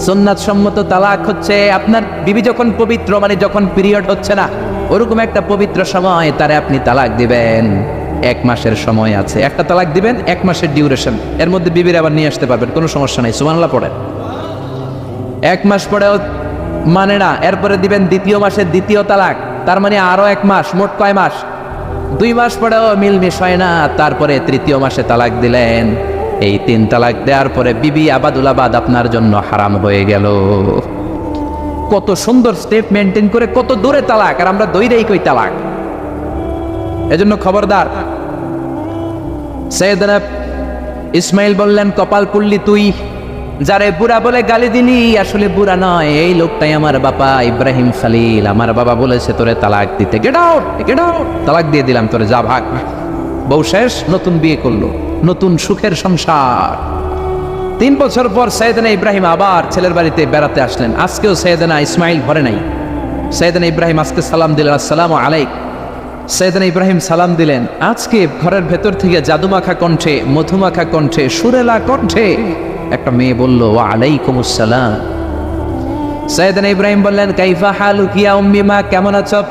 সুন্নাত সম্মত তালাক হচ্ছে আপনার বিবি যখন পবিত্র, মানে যখন পিরিয়ড হচ্ছে না, ওরকম একটা পবিত্র সময় তারে আপনি তালাক দিবেন। 1 মাসের সময় আছে, একটা তালাক দিবেন, 1 মাসের ডিউরেশন, এর মধ্যে বিবির আবার নিয়ে আসতে পারবেন, কোনো সমস্যা নাই। সুবহানাল্লাহ পড়েন। 1 মাস পরেও মানে না, এরপরে দিবেন 2য় মাসের 2য় তালাক, তার মানে আরো 1 মাস, মোট কয় মাস? 2 মাস পরেও মিলমিশ হয় না, তারপরে 3য় মাসে তালাক দিলেন। এই 3 তালাক দেওয়ার পরে বিবি আবাদুল আবাদ আপনার জন্য হারাম হয়ে গেল। কত সুন্দর স্টেপ মেনটেন করে কত দূরে তালাক, আর আমরা দইরেই কই তালাক। এজন্য খবরদার। সাইয়েদনা ইসমাইল বললেন, কপাল পুল্লি তুই, যারে বুড়া বলে গালি দিলি আসলে বুড়া নয়, এই লোকটাই আমার বাবা ইব্রাহিম খলিল। আমার বাবা বলেছে তোরে তালাক দিতে, গেট আউট, গেট আউট, তালাক দিয়ে দিলাম তোরে, যা ভাগ। বউ শেষ, নতুন বিয়ে করলো, নতুন সুখের সংসার। 3 বছর পর সাইয়েদনা ইব্রাহিম আবার ছেলের বাড়িতে বেড়াতে আসলেন। আজকেও সাইয়েদনা ইসমাইল ঘরে নাই। সাইয়েদনা ইব্রাহিম আজকে সালাম দিলেন, আসসালামু আলাইকুম। সাইয়েদনা ইব্রাহিম সালাম দিলেন, আজকে ঘরের ভেতর থেকে জাদুমাখা কণ্ঠে, মধুমাখা কণ্ঠে, সুরেলা কণ্ঠে একটা মেয়ে বলল, ওয়া আলাইকুমুস সালাম। সাইয়েদনা ইব্রাহিম বললেন, কাইফা হালুক ইয়া উম্মি মা, কেমন আছো?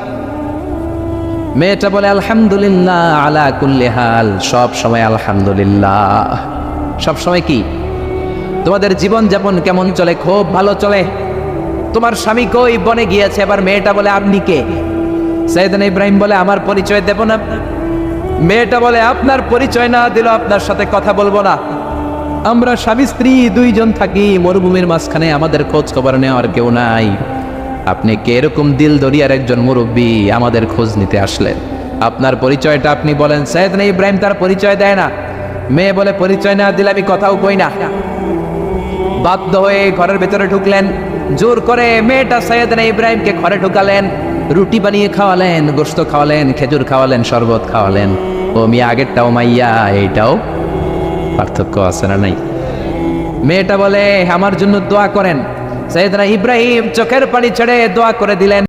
মেয়েটা বলে, আলহামদুলিল্লাহ আলা কুল্লি হাল, সব সময় আলহামদুলিল্লাহ। সব সময় কি? তোমাদের জীবন যাপন কেমন চলে? খুব ভালো চলে। তোমার স্বামী কই? বনে গিয়েছে। এবার মেয়েটা বলে, আপনি কে? সাইয়েদনা ইব্রাহিম বলে, আমার পরিচয় দেব না। মেয়েটা বলে, আপনার পরিচয় না দিল আপনার সাথে কথা বলবো না। আমরা স্বামী স্ত্রী 2 জন থাকি মরুভূমির মাঝখানে, আমাদের খোঁজ খবর নেওয়ার কেউ নাই। আপনি কে এরকম দিল দরিয়ার একজন মুরব্বী, আমাদের খোঁজ নিতে আসলেন? আপনার পরিচয়টা আপনি বলেন। সাইয়েদনা ইব্রাহিম তার পরিচয় দেয় না। মেয়ে বলে, পরিচয় না দিলে আমি কথাও কই না। বাধ্য হয়ে ঘরের ভেতরে ঢুকলেন, জোর করে মেয়েটা সাইয়েদনা ইব্রাহিমকে ঘরে ঢুকালেন। রুটি বানিয়ে খাওয়ালেন, গোশত খাওয়ালেন, খেজুর খাওয়ালেন, শরবত খাওয়ালেন। ও মিয়া আগেরটাও মাইয়া, এইটাও পার্থক্য আছে না নাই? মেয়েটা বলে আমার জন্য দোয়া করেন। সাইয়েদনা ইব্রাহিম চোখের পানি ছেড়ে দোয়া করে দিলেন।